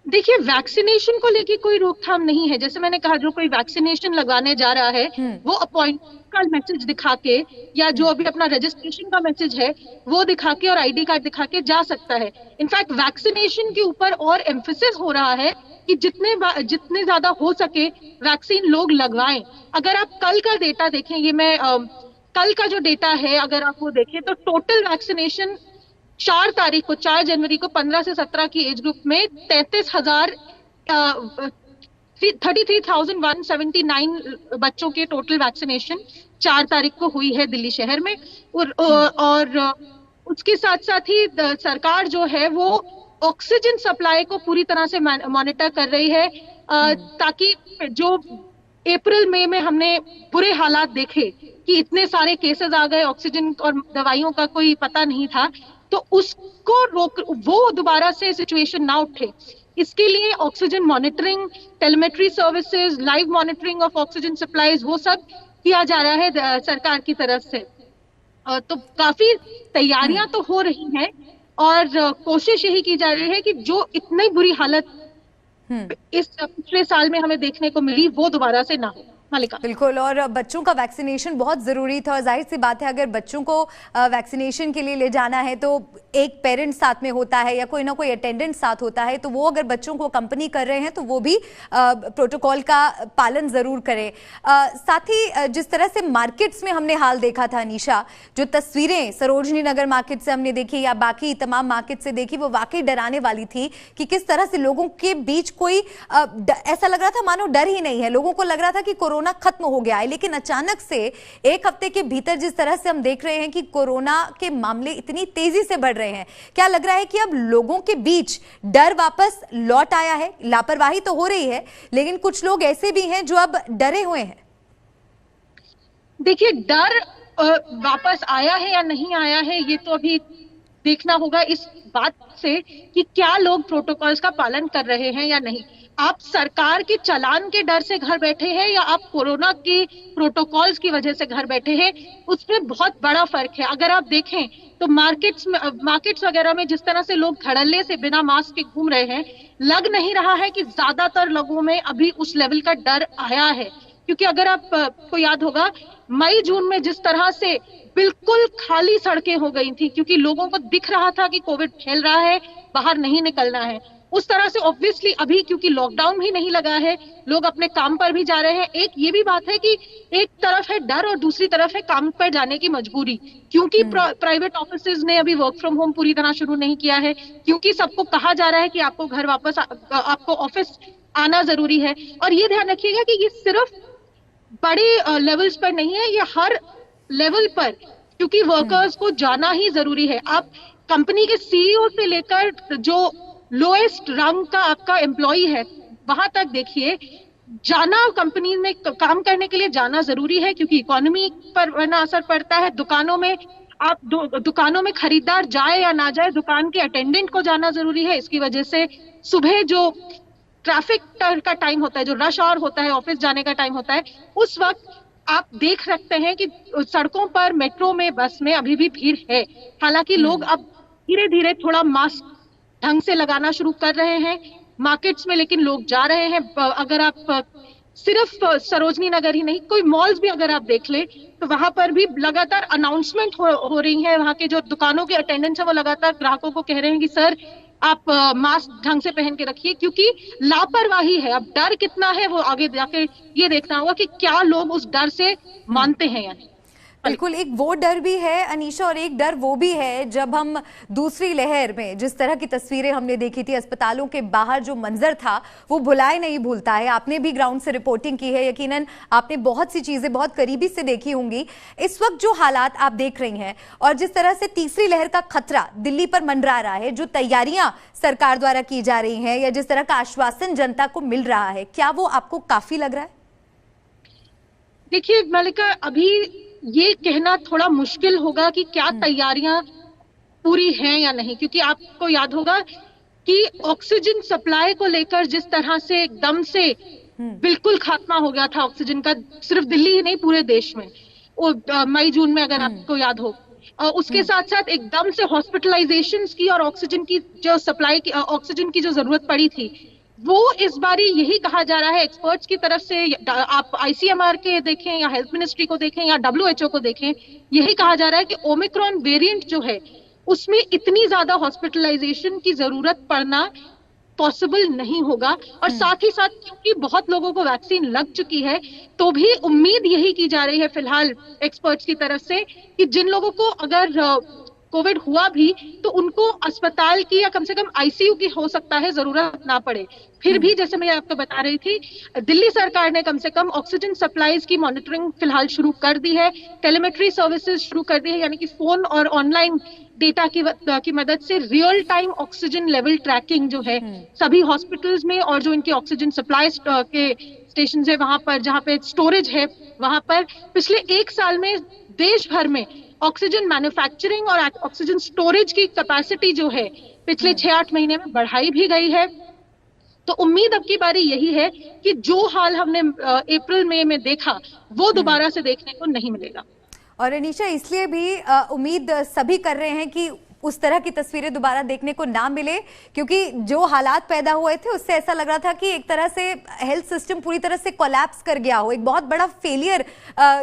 देखिए, वैक्सीनेशन को लेके कोई रोकथाम नहीं है। जैसे मैंने कहा, जो कोई वैक्सीनेशन लगाने जा रहा है वो अपॉइंटमेंट का मैसेज दिखा के, या जो अभी अपना रजिस्ट्रेशन का मैसेज है वो दिखा के और आईडी कार्ड दिखा के जा सकता है। इनफैक्ट वैक्सीनेशन के ऊपर और एम्फेसिस हो रहा है कि जितने ज्यादा हो सके वैक्सीन लोग लगवाएं। अगर आप कल का डेटा देखें, ये मैं कल का जो डेटा है अगर आप वो देखें, तो टोटल वैक्सीनेशन 4 तारीख को, 4 जनवरी को 15 से 17 की एज ग्रुप में 33,179 बच्चों के टोटल वैक्सीनेशन 4 तारीख को हुई है दिल्ली शहर में। और उसके साथ साथ ही सरकार जो है वो ऑक्सीजन सप्लाई को पूरी तरह से मॉनिटर कर रही है, ताकि जो अप्रैल मई में हमने बुरे हालात देखे कि इतने सारे केसेस आ गए, ऑक्सीजन और दवाइयों का कोई पता नहीं था, तो उसको वो दोबारा से सिचुएशन ना उठे, इसके लिए oxygen monitoring, telemetry services, live monitoring of oxygen supplies, वो सब किया जा रहा है सरकार की तरफ से। तो काफी तैयारियां तो हो रही हैं और कोशिश यही की जा रही है कि जो इतनी बुरी हालत इस पिछले साल में हमें देखने को मिली वो दोबारा से ना हो। मालिका, बिल्कुल, और बच्चों का वैक्सीनेशन बहुत ज़रूरी था और जाहिर सी बात है अगर बच्चों को वैक्सीनेशन के लिए ले जाना है तो एक पेरेंट साथ में होता है या कोई ना कोई अटेंडेंट साथ होता है, तो वो अगर बच्चों को कंपनी कर रहे हैं तो वो भी प्रोटोकॉल का पालन ज़रूर करें। साथ ही जिस तरह से मार्केट्स में हमने हाल देखा था अनीशा, जो तस्वीरें सरोजनी नगर मार्केट से हमने देखी या बाकी तमाम मार्केट से देखी, वो वाकई डराने वाली थी कि किस तरह से लोगों के बीच कोई ऐसा लग रहा था मानो डर ही नहीं है। लोगों को लग रहा था कि कोरोना खत्म हो गया है, लेकिन अचानक से एक हफ्ते के भीतर जिस तरह से हम देख रहे हैं कि कोरोना के मामले इतनी तेजी से बढ़ रहे हैं, क्या लग रहा है कि अब लोगों के बीच डर वापस लौट आया है? लापरवाही तो हो रही है, लेकिन कुछ लोग ऐसे भी हैं जो अब डरे हुए हैं। देखिए, डर वापस आया है या नहीं आया है ये तो अभी देखना होगा इस बात से कि क्या लोग प्रोटोकॉल्स का पालन कर रहे हैं या नहीं। आप सरकार के चालान के डर से घर बैठे हैं या आप कोरोना के प्रोटोकॉल्स की वजह से घर बैठे हैं, उसमें बहुत बड़ा फर्क है। अगर आप देखें तो मार्केट्स वगैरह में जिस तरह से लोग धड़ल्ले से बिना मास्क के घूम रहे हैं, लग नहीं रहा है कि ज्यादातर लोगों में अभी उस लेवल का डर आया है। क्योंकि अगर आप को याद होगा, मई जून में जिस तरह से बिल्कुल खाली सड़कें हो गई थी क्योंकि लोगों को दिख रहा था कि कोविड फैल रहा है, बाहर नहीं निकलना है, उस तरह से ऑब्वियसली अभी क्योंकि लॉकडाउन भी नहीं लगा है, लोग अपने काम पर भी जा रहे हैं। एक ये भी बात है कि एक तरफ है डर और दूसरी तरफ है काम पर जाने की मजबूरी, क्योंकि प्राइवेट ऑफिसेज ने अभी वर्क फ्रॉम होम पूरी तरह शुरू नहीं किया है, क्योंकि सबको कहा जा रहा है कि आपको घर वापस आपको ऑफिस आना जरूरी है। और ये ध्यान रखिएगा कि ये सिर्फ बड़े लेवल्स पर नहीं है, ये हर लेवल पर, क्योंकि वर्कर्स को जाना ही जरूरी है। आप कंपनी के सीईओ से लेकर जो लोएस्ट रंग का आपका एम्प्लॉय है वहां तक देखिए, जाना कंपनी में काम करने के लिए जाना जरूरी है, क्योंकि इकोनॉमी पर वरना असर पड़ता है। दुकानों में आप दुकानों में खरीदार जाए या ना जाए, दुकान के अटेंडेंट को जाना जरूरी है। इसकी वजह से सुबह जो ट्रैफिक का टाइम होता है, जो रश आवर होता है, ऑफिस जाने का टाइम होता है, उस वक्त आप देख सकते हैं कि सड़कों पर, मेट्रो में, बस में अभी भी भीड़ है। हालांकि लोग अब धीरे धीरे थोड़ा मास्क ढंग से लगाना शुरू कर रहे हैं मार्केट्स में, लेकिन लोग जा रहे हैं। अगर आप सिर्फ सरोजनी नगर ही नहीं, कोई मॉल्स भी अगर आप देख ले तो वहां पर भी लगातार अनाउंसमेंट हो रही है। वहां के जो दुकानों के अटेंडेंट्स है वो लगातार ग्राहकों को कह रहे हैं कि सर आप मास्क ढंग से पहन के रखिए, क्योंकि लापरवाही है। अब डर कितना है वो आगे जाके ये देखना होगा कि क्या लोग उस डर से मानते हैं या नहीं। बिल्कुल, एक वो डर भी है अनीशा, और एक डर वो भी है जब हम दूसरी लहर में जिस तरह की तस्वीरें हमने देखी थी, अस्पतालों के बाहर जो मंजर था वो भुलाए नहीं भूलता है। आपने भी ग्राउंड से रिपोर्टिंग की है, यकीनन आपने बहुत सी चीजें बहुत करीबी से देखी होंगी। इस वक्त जो हालात आप देख रही हैं और जिस तरह से तीसरी लहर का खतरा दिल्ली पर मंडरा रहा है, जो तैयारियां सरकार द्वारा की जा रही हैं या जिस तरह का आश्वासन जनता को मिल रहा है, क्या वो आपको काफी लग रहा है? देखिए मलिका, अभी ये कहना थोड़ा मुश्किल होगा कि क्या तैयारियां पूरी हैं या नहीं, क्योंकि आपको याद होगा कि ऑक्सीजन सप्लाई को लेकर जिस तरह से एकदम से बिल्कुल खात्मा हो गया था ऑक्सीजन का, सिर्फ दिल्ली ही नहीं पूरे देश में, वो मई जून में अगर आपको याद हो। उसके साथ साथ एकदम से हॉस्पिटलाइजेशंस की और ऑक्सीजन की जो सप्लाई की, ऑक्सीजन की जो जरूरत पड़ी थी, वो इस बारी यही कहा जा रहा है एक्सपर्ट्स की तरफ से, आप आईसीएमआर के देखें या हेल्थ मिनिस्ट्री को देखें या डब्ल्यूएचओ को देखें, यही कहा जा रहा है कि ओमिक्रॉन वेरिएंट जो है उसमें इतनी ज्यादा हॉस्पिटलाइजेशन की जरूरत पड़ना पॉसिबल नहीं होगा। और साथ ही साथ क्योंकि बहुत लोगों को वैक्सीन लग चुकी है, तो भी उम्मीद यही की जा रही है फिलहाल एक्सपर्ट्स की तरफ से कि जिन लोगों को अगर कोविड हुआ भी तो उनको अस्पताल की या कम से कम आईसीयू की हो सकता है जरूरत ना पड़े। फिर भी जैसे मैं आपको बता रही थी, दिल्ली सरकार ने कम से कम ऑक्सीजन सप्लाईज की मॉनिटरिंग फिलहाल शुरू कर दी है, टेलीमेट्री सर्विसेज शुरू कर दी है, यानी कि फोन और ऑनलाइन डेटा की मदद से real time oxygen level tracking जो है सभी हॉस्पिटल्स में और जो इनके ऑक्सीजन सप्लाई के स्टेशन है वहां पर, जहां पे स्टोरेज है वहां पर, पिछले 1 साल में देश भर में ऑक्सीजन मैन्युफैक्चरिंग और ऑक्सीजन स्टोरेज की कैपेसिटी जो है पिछले 6-8 महीने में बढ़ाई भी गई है। तो उम्मीद अब की बारी यही है कि जो हाल हमने अप्रैल मई में देखा वो दोबारा से देखने को नहीं मिलेगा। और अनीशा, इसलिए भी उम्मीद सभी कर रहे हैं कि उस तरह की तस्वीरें दोबारा देखने को ना मिले, क्योंकि जो हालात पैदा हुए थे उससे ऐसा लग रहा था कि एक तरह से हेल्थ सिस्टम पूरी तरह से कोलैप्स कर गया हो, एक बहुत बड़ा फेलियर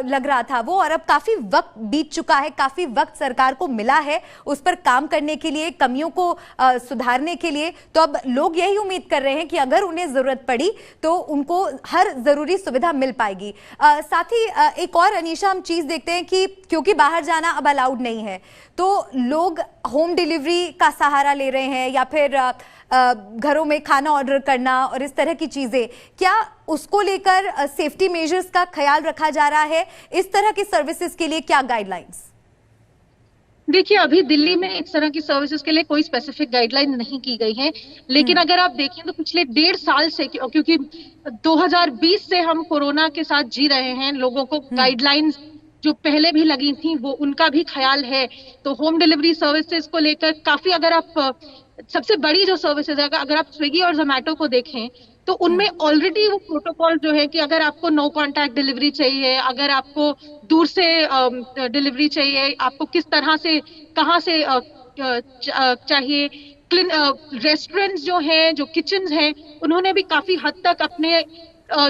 लग रहा था वो। और अब काफी वक्त बीत चुका है, काफी वक्त सरकार को मिला है उस पर काम करने के लिए, कमियों को सुधारने के लिए। तो अब लोग यही उम्मीद कर रहे हैं कि अगर उन्हें जरूरत पड़ी तो उनको हर जरूरी सुविधा मिल पाएगी। साथ ही एक और अनीशा हम चीज देखते हैं कि क्योंकि बाहर जाना अब अलाउड नहीं है, तो लोग होम डिलीवरी का सहारा ले रहे हैं या फिर घरों में खाना ऑर्डर करना और इस तरह की चीजें। क्या उसको लेकर सेफ्टी मेजर्स का ख्याल रखा जा रहा है? इस तरह की सर्विसेज के लिए क्या गाइडलाइंस? देखिए, अभी दिल्ली में इस तरह की सर्विसेज के लिए कोई स्पेसिफिक गाइडलाइन नहीं की गई है, लेकिन अगर आप देखें तो पिछले 1.5 साल से, क्योंकि 2020 से हम कोरोना के साथ जी रहे हैं, लोगों को गाइडलाइंस जो पहले भी लगी थी वो उनका भी ख्याल है। तो होम डिलीवरी सर्विसेज को लेकर काफी, अगर आप सबसे बड़ी जो सर्विसेज है, अगर आप स्विगी और जोमेटो को देखें तो उनमें ऑलरेडी वो प्रोटोकॉल जो है कि अगर आपको नो कांटेक्ट डिलीवरी चाहिए, अगर आपको दूर से डिलीवरी चाहिए, आपको किस तरह से कहाँ से चाहिए, रेस्टोरेंट्स जो हैं, जो किचन्स हैं, उन्होंने भी काफी हद तक अपने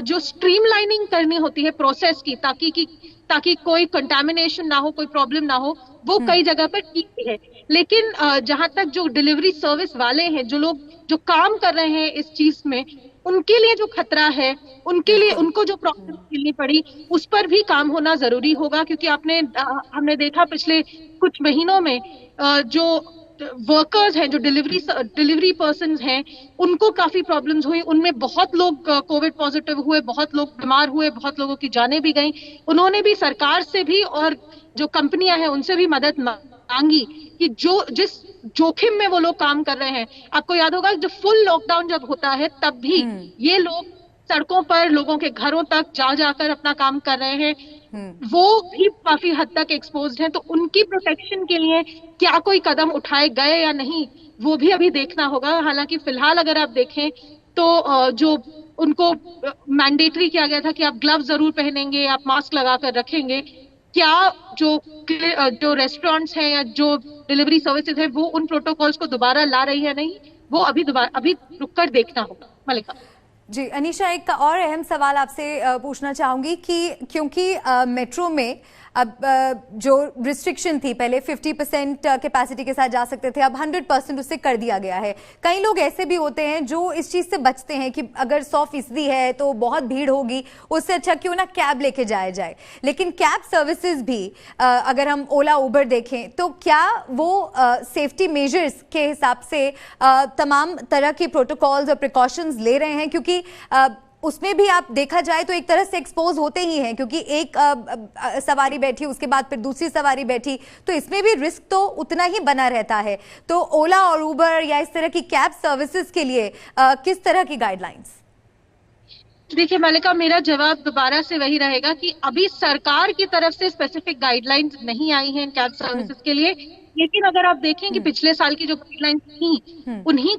जो स्ट्रीमलाइनिंग करनी होती है प्रोसेस की, ताकि कोई कंटामिनेशन ना हो, कोई प्रॉब्लम ना हो, वो कई जगह पर की है। लेकिन जहां तक जो डिलीवरी सर्विस वाले हैं, जो लोग जो काम कर रहे हैं इस चीज में, उनके लिए जो खतरा है, उनके लिए उनको जो प्रॉब्लम झेलनी पड़ी, उस पर भी काम होना जरूरी होगा। क्योंकि हमने देखा पिछले कुछ महीनों में जो वर्कर्स हैं, जो डिलीवरी पर्सन्स हैं, उनको काफी प्रॉब्लम्स हुई, उनमें बहुत लोग कोविड पॉजिटिव हुए, बहुत लोग बीमार हुए, बहुत लोगों की जानें भी गईं। उन्होंने भी सरकार से भी और जो कंपनियां हैं उनसे भी मदद मांगी कि जिस जोखिम में वो लोग काम कर रहे हैं। आपको याद होगा जब फुल लॉकडाउन जब होता है तब भी ये लोग सड़कों पर लोगों के घरों तक जाकर अपना काम कर रहे हैं, वो भी काफी हद तक एक्सपोज्ड हैं। तो उनकी प्रोटेक्शन के लिए क्या कोई कदम उठाए गए या नहीं, वो भी अभी देखना होगा। हालांकि फिलहाल अगर आप देखें तो जो उनको मैंडेटरी किया गया था कि आप ग्लव्स जरूर पहनेंगे, आप मास्क लगाकर रखेंगे, क्या जो रेस्टोरेंट्स हैं या जो डिलीवरी सर्विसेज है वो उन प्रोटोकॉल्स को दोबारा ला रही है नहीं, वो अभी रुक कर देखना होगा। मलिका। जी अनीशा, एक और अहम सवाल आपसे पूछना चाहूंगी कि क्योंकि मेट्रो में अब जो रिस्ट्रिक्शन थी, पहले 50% कैपेसिटी के साथ जा सकते थे, अब 100% उससे कर दिया गया है। कई लोग ऐसे भी होते हैं जो इस चीज से बचते हैं कि अगर 100% है तो बहुत भीड़ होगी, उससे अच्छा क्यों ना कैब लेके जाया जाए। लेकिन कैब सर्विसेज भी अगर हम ओला उबर देखें तो क्या वो सेफ्टी मेजर्स के हिसाब से तमाम तरह की प्रोटोकॉल्स और प्रिकॉशंस ले रहे हैं? क्योंकि उसमें भी आप देखा जाए तो एक तरह से एक्सपोज होते ही हैं, क्योंकि एक सवारी बैठी उसके बाद फिर दूसरी सवारी बैठी, तो इसमें भी रिस्क तो उतना ही बना रहता है। तो ओला और उबर या इस तरह की कैब सर्विसेज के लिए किस तरह की गाइडलाइंस? देखिए मलिका, मेरा जवाब दोबारा से वही रहेगा कि अभी सरकार की तरफ से स्पेसिफिक गाइडलाइंस नहीं आई हैं कैब सर्विसेज के लिए। लेकिन अगर आप देखें कि पिछले साल की जो गाइडलाइंस थी उन्हीं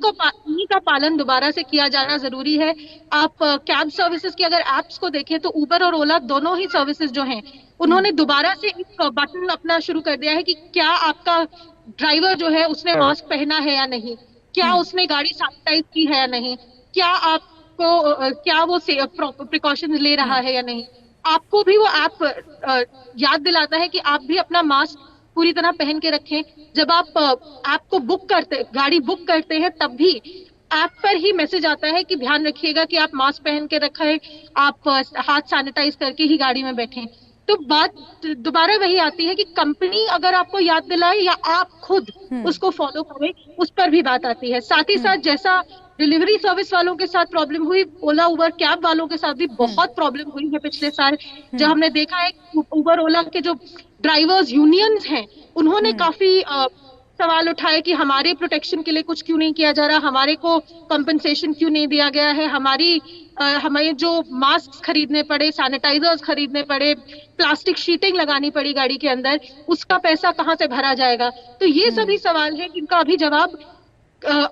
का पालन दोबारा से किया जाना जरूरी है। आप कैब सर्विसेज की अगर एप्स को देखें तो उबर और ओला दोनों ही सर्विसेज जो हैं उन्होंने दोबारा से एक बटन अपना शुरू कर दिया है कि क्या आपका ड्राइवर जो है उसने मास्क पहना है या नहीं, क्या उसने गाड़ी सैनिटाइज की है या नहीं, क्या वो प्रिकॉशन ले रहा है या नहीं। आपको भी वो ऐप याद दिलाता है कि आप भी अपना मास्क पूरी तरह पहन के रखें। जब आप ऐप को गाड़ी बुक करते हैं तब भी ऐप पर ही मैसेज आता है कि ध्यान रखिएगा कि आप मास्क पहन के रखें, आप हाथ सैनिटाइज करके ही गाड़ी में बैठें। तो बात दोबारा वही आती है कि कंपनी अगर आपको याद दिलाए या आप खुद उसको फॉलो करें, उस पर भी बात आती है। साथ ही साथ जैसा डिलीवरी सर्विस वालों के साथ प्रॉब्लम हुई, ओला उबर कैब वालों के साथ भी बहुत प्रॉब्लम हुई है पिछले साल। जब हमने देखा है उबर ओला के जो ड्राइवर्स यूनियंस हैं उन्होंने काफी सवाल उठाए कि हमारे प्रोटेक्शन के लिए कुछ क्यों नहीं किया जा रहा, हमारे को कंपनसेशन क्यों नहीं दिया गया है, हमें जो मास्क खरीदने पड़े, सैनिटाइजर्स खरीदने पड़े, प्लास्टिक शीटिंग लगानी पड़ी गाड़ी के अंदर, उसका पैसा कहाँ से भरा जाएगा। तो ये सभी सवाल है जिनका अभी जवाब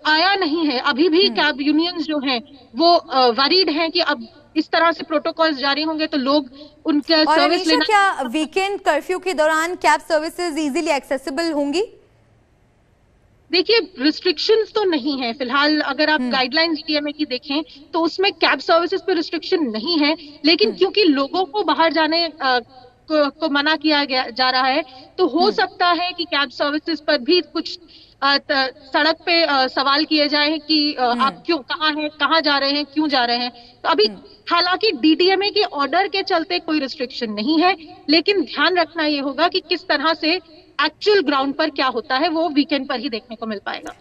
आया नहीं है। अभी भी कैब यूनियंस जो हैं वो वरीड हैं कि अब इस तरह से प्रोटोकॉल्स जारी होंगे तो लोग उनका सर्विस लेना। क्या वीकेंड कर्फ्यू के दौरान कैब सर्विसेज इजीली एक्सेसिबल होंगी? देखिए रिस्ट्रिक्शंस तो नहीं है फिलहाल। अगर आप गाइडलाइंस डीएमए की देखें तो उसमें कैब सर्विसेज पे रिस्ट्रिक्शन नहीं है, लेकिन क्योंकि लोगों को बाहर जाने को मना किया जा रहा है तो हो सकता है कि कैब सर्विसेज पर भी कुछ सड़क पे सवाल किए जाए कि आप कहाँ जा रहे हैं, क्यों जा रहे हैं। तो अभी हालांकि डीडीएमए के ऑर्डर के चलते कोई रिस्ट्रिक्शन नहीं है, लेकिन ध्यान रखना ये होगा कि किस तरह से एक्चुअल ग्राउंड पर क्या होता है वो वीकेंड पर ही देखने को मिल पाएगा।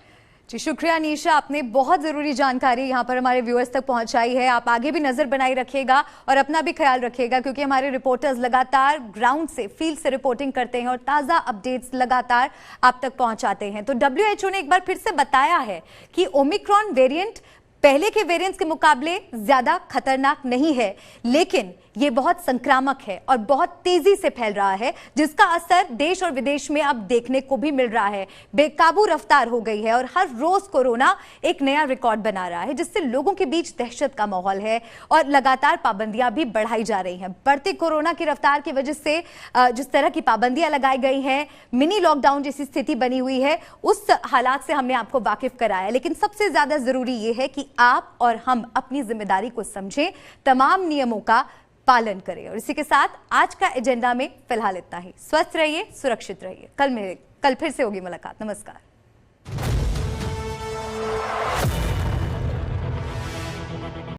जी शुक्रिया अनीशा, आपने बहुत जरूरी जानकारी यहाँ पर हमारे व्यूअर्स तक पहुंचाई है। आप आगे भी नजर बनाए रखिएगा और अपना भी ख्याल रखिएगा, क्योंकि हमारे रिपोर्टर्स लगातार ग्राउंड से, फील्ड से रिपोर्टिंग करते हैं और ताज़ा अपडेट्स लगातार आप तक पहुंचाते हैं। तो WHO ने एक बार फिर से बताया है कि ओमिक्रॉन वेरिएंट पहले के वेरिएंट्स के मुकाबले ज्यादा खतरनाक नहीं है, लेकिन ये बहुत संक्रामक है और बहुत तेजी से फैल रहा है, जिसका असर देश और विदेश में अब देखने को भी मिल रहा है। बेकाबू रफ्तार हो गई है और हर रोज कोरोना एक नया रिकॉर्ड बना रहा है, जिससे लोगों के बीच दहशत का माहौल है और लगातार पाबंदियां भी बढ़ाई जा रही हैं। बढ़ते कोरोना की रफ्तार की वजह से जिस तरह की पाबंदियां लगाई गई हैं, मिनी लॉकडाउन जैसी स्थिति बनी हुई है, उस हालात से हमने आपको वाकिफ कराया। लेकिन सबसे ज्यादा जरूरी यह है कि आप और हम अपनी जिम्मेदारी को समझें, तमाम नियमों का पालन करें। और इसी के साथ आज का एजेंडा में फिलहाल इतना ही। स्वस्थ रहिए, सुरक्षित रहिए। कल फिर से होगी मुलाकात। नमस्कार।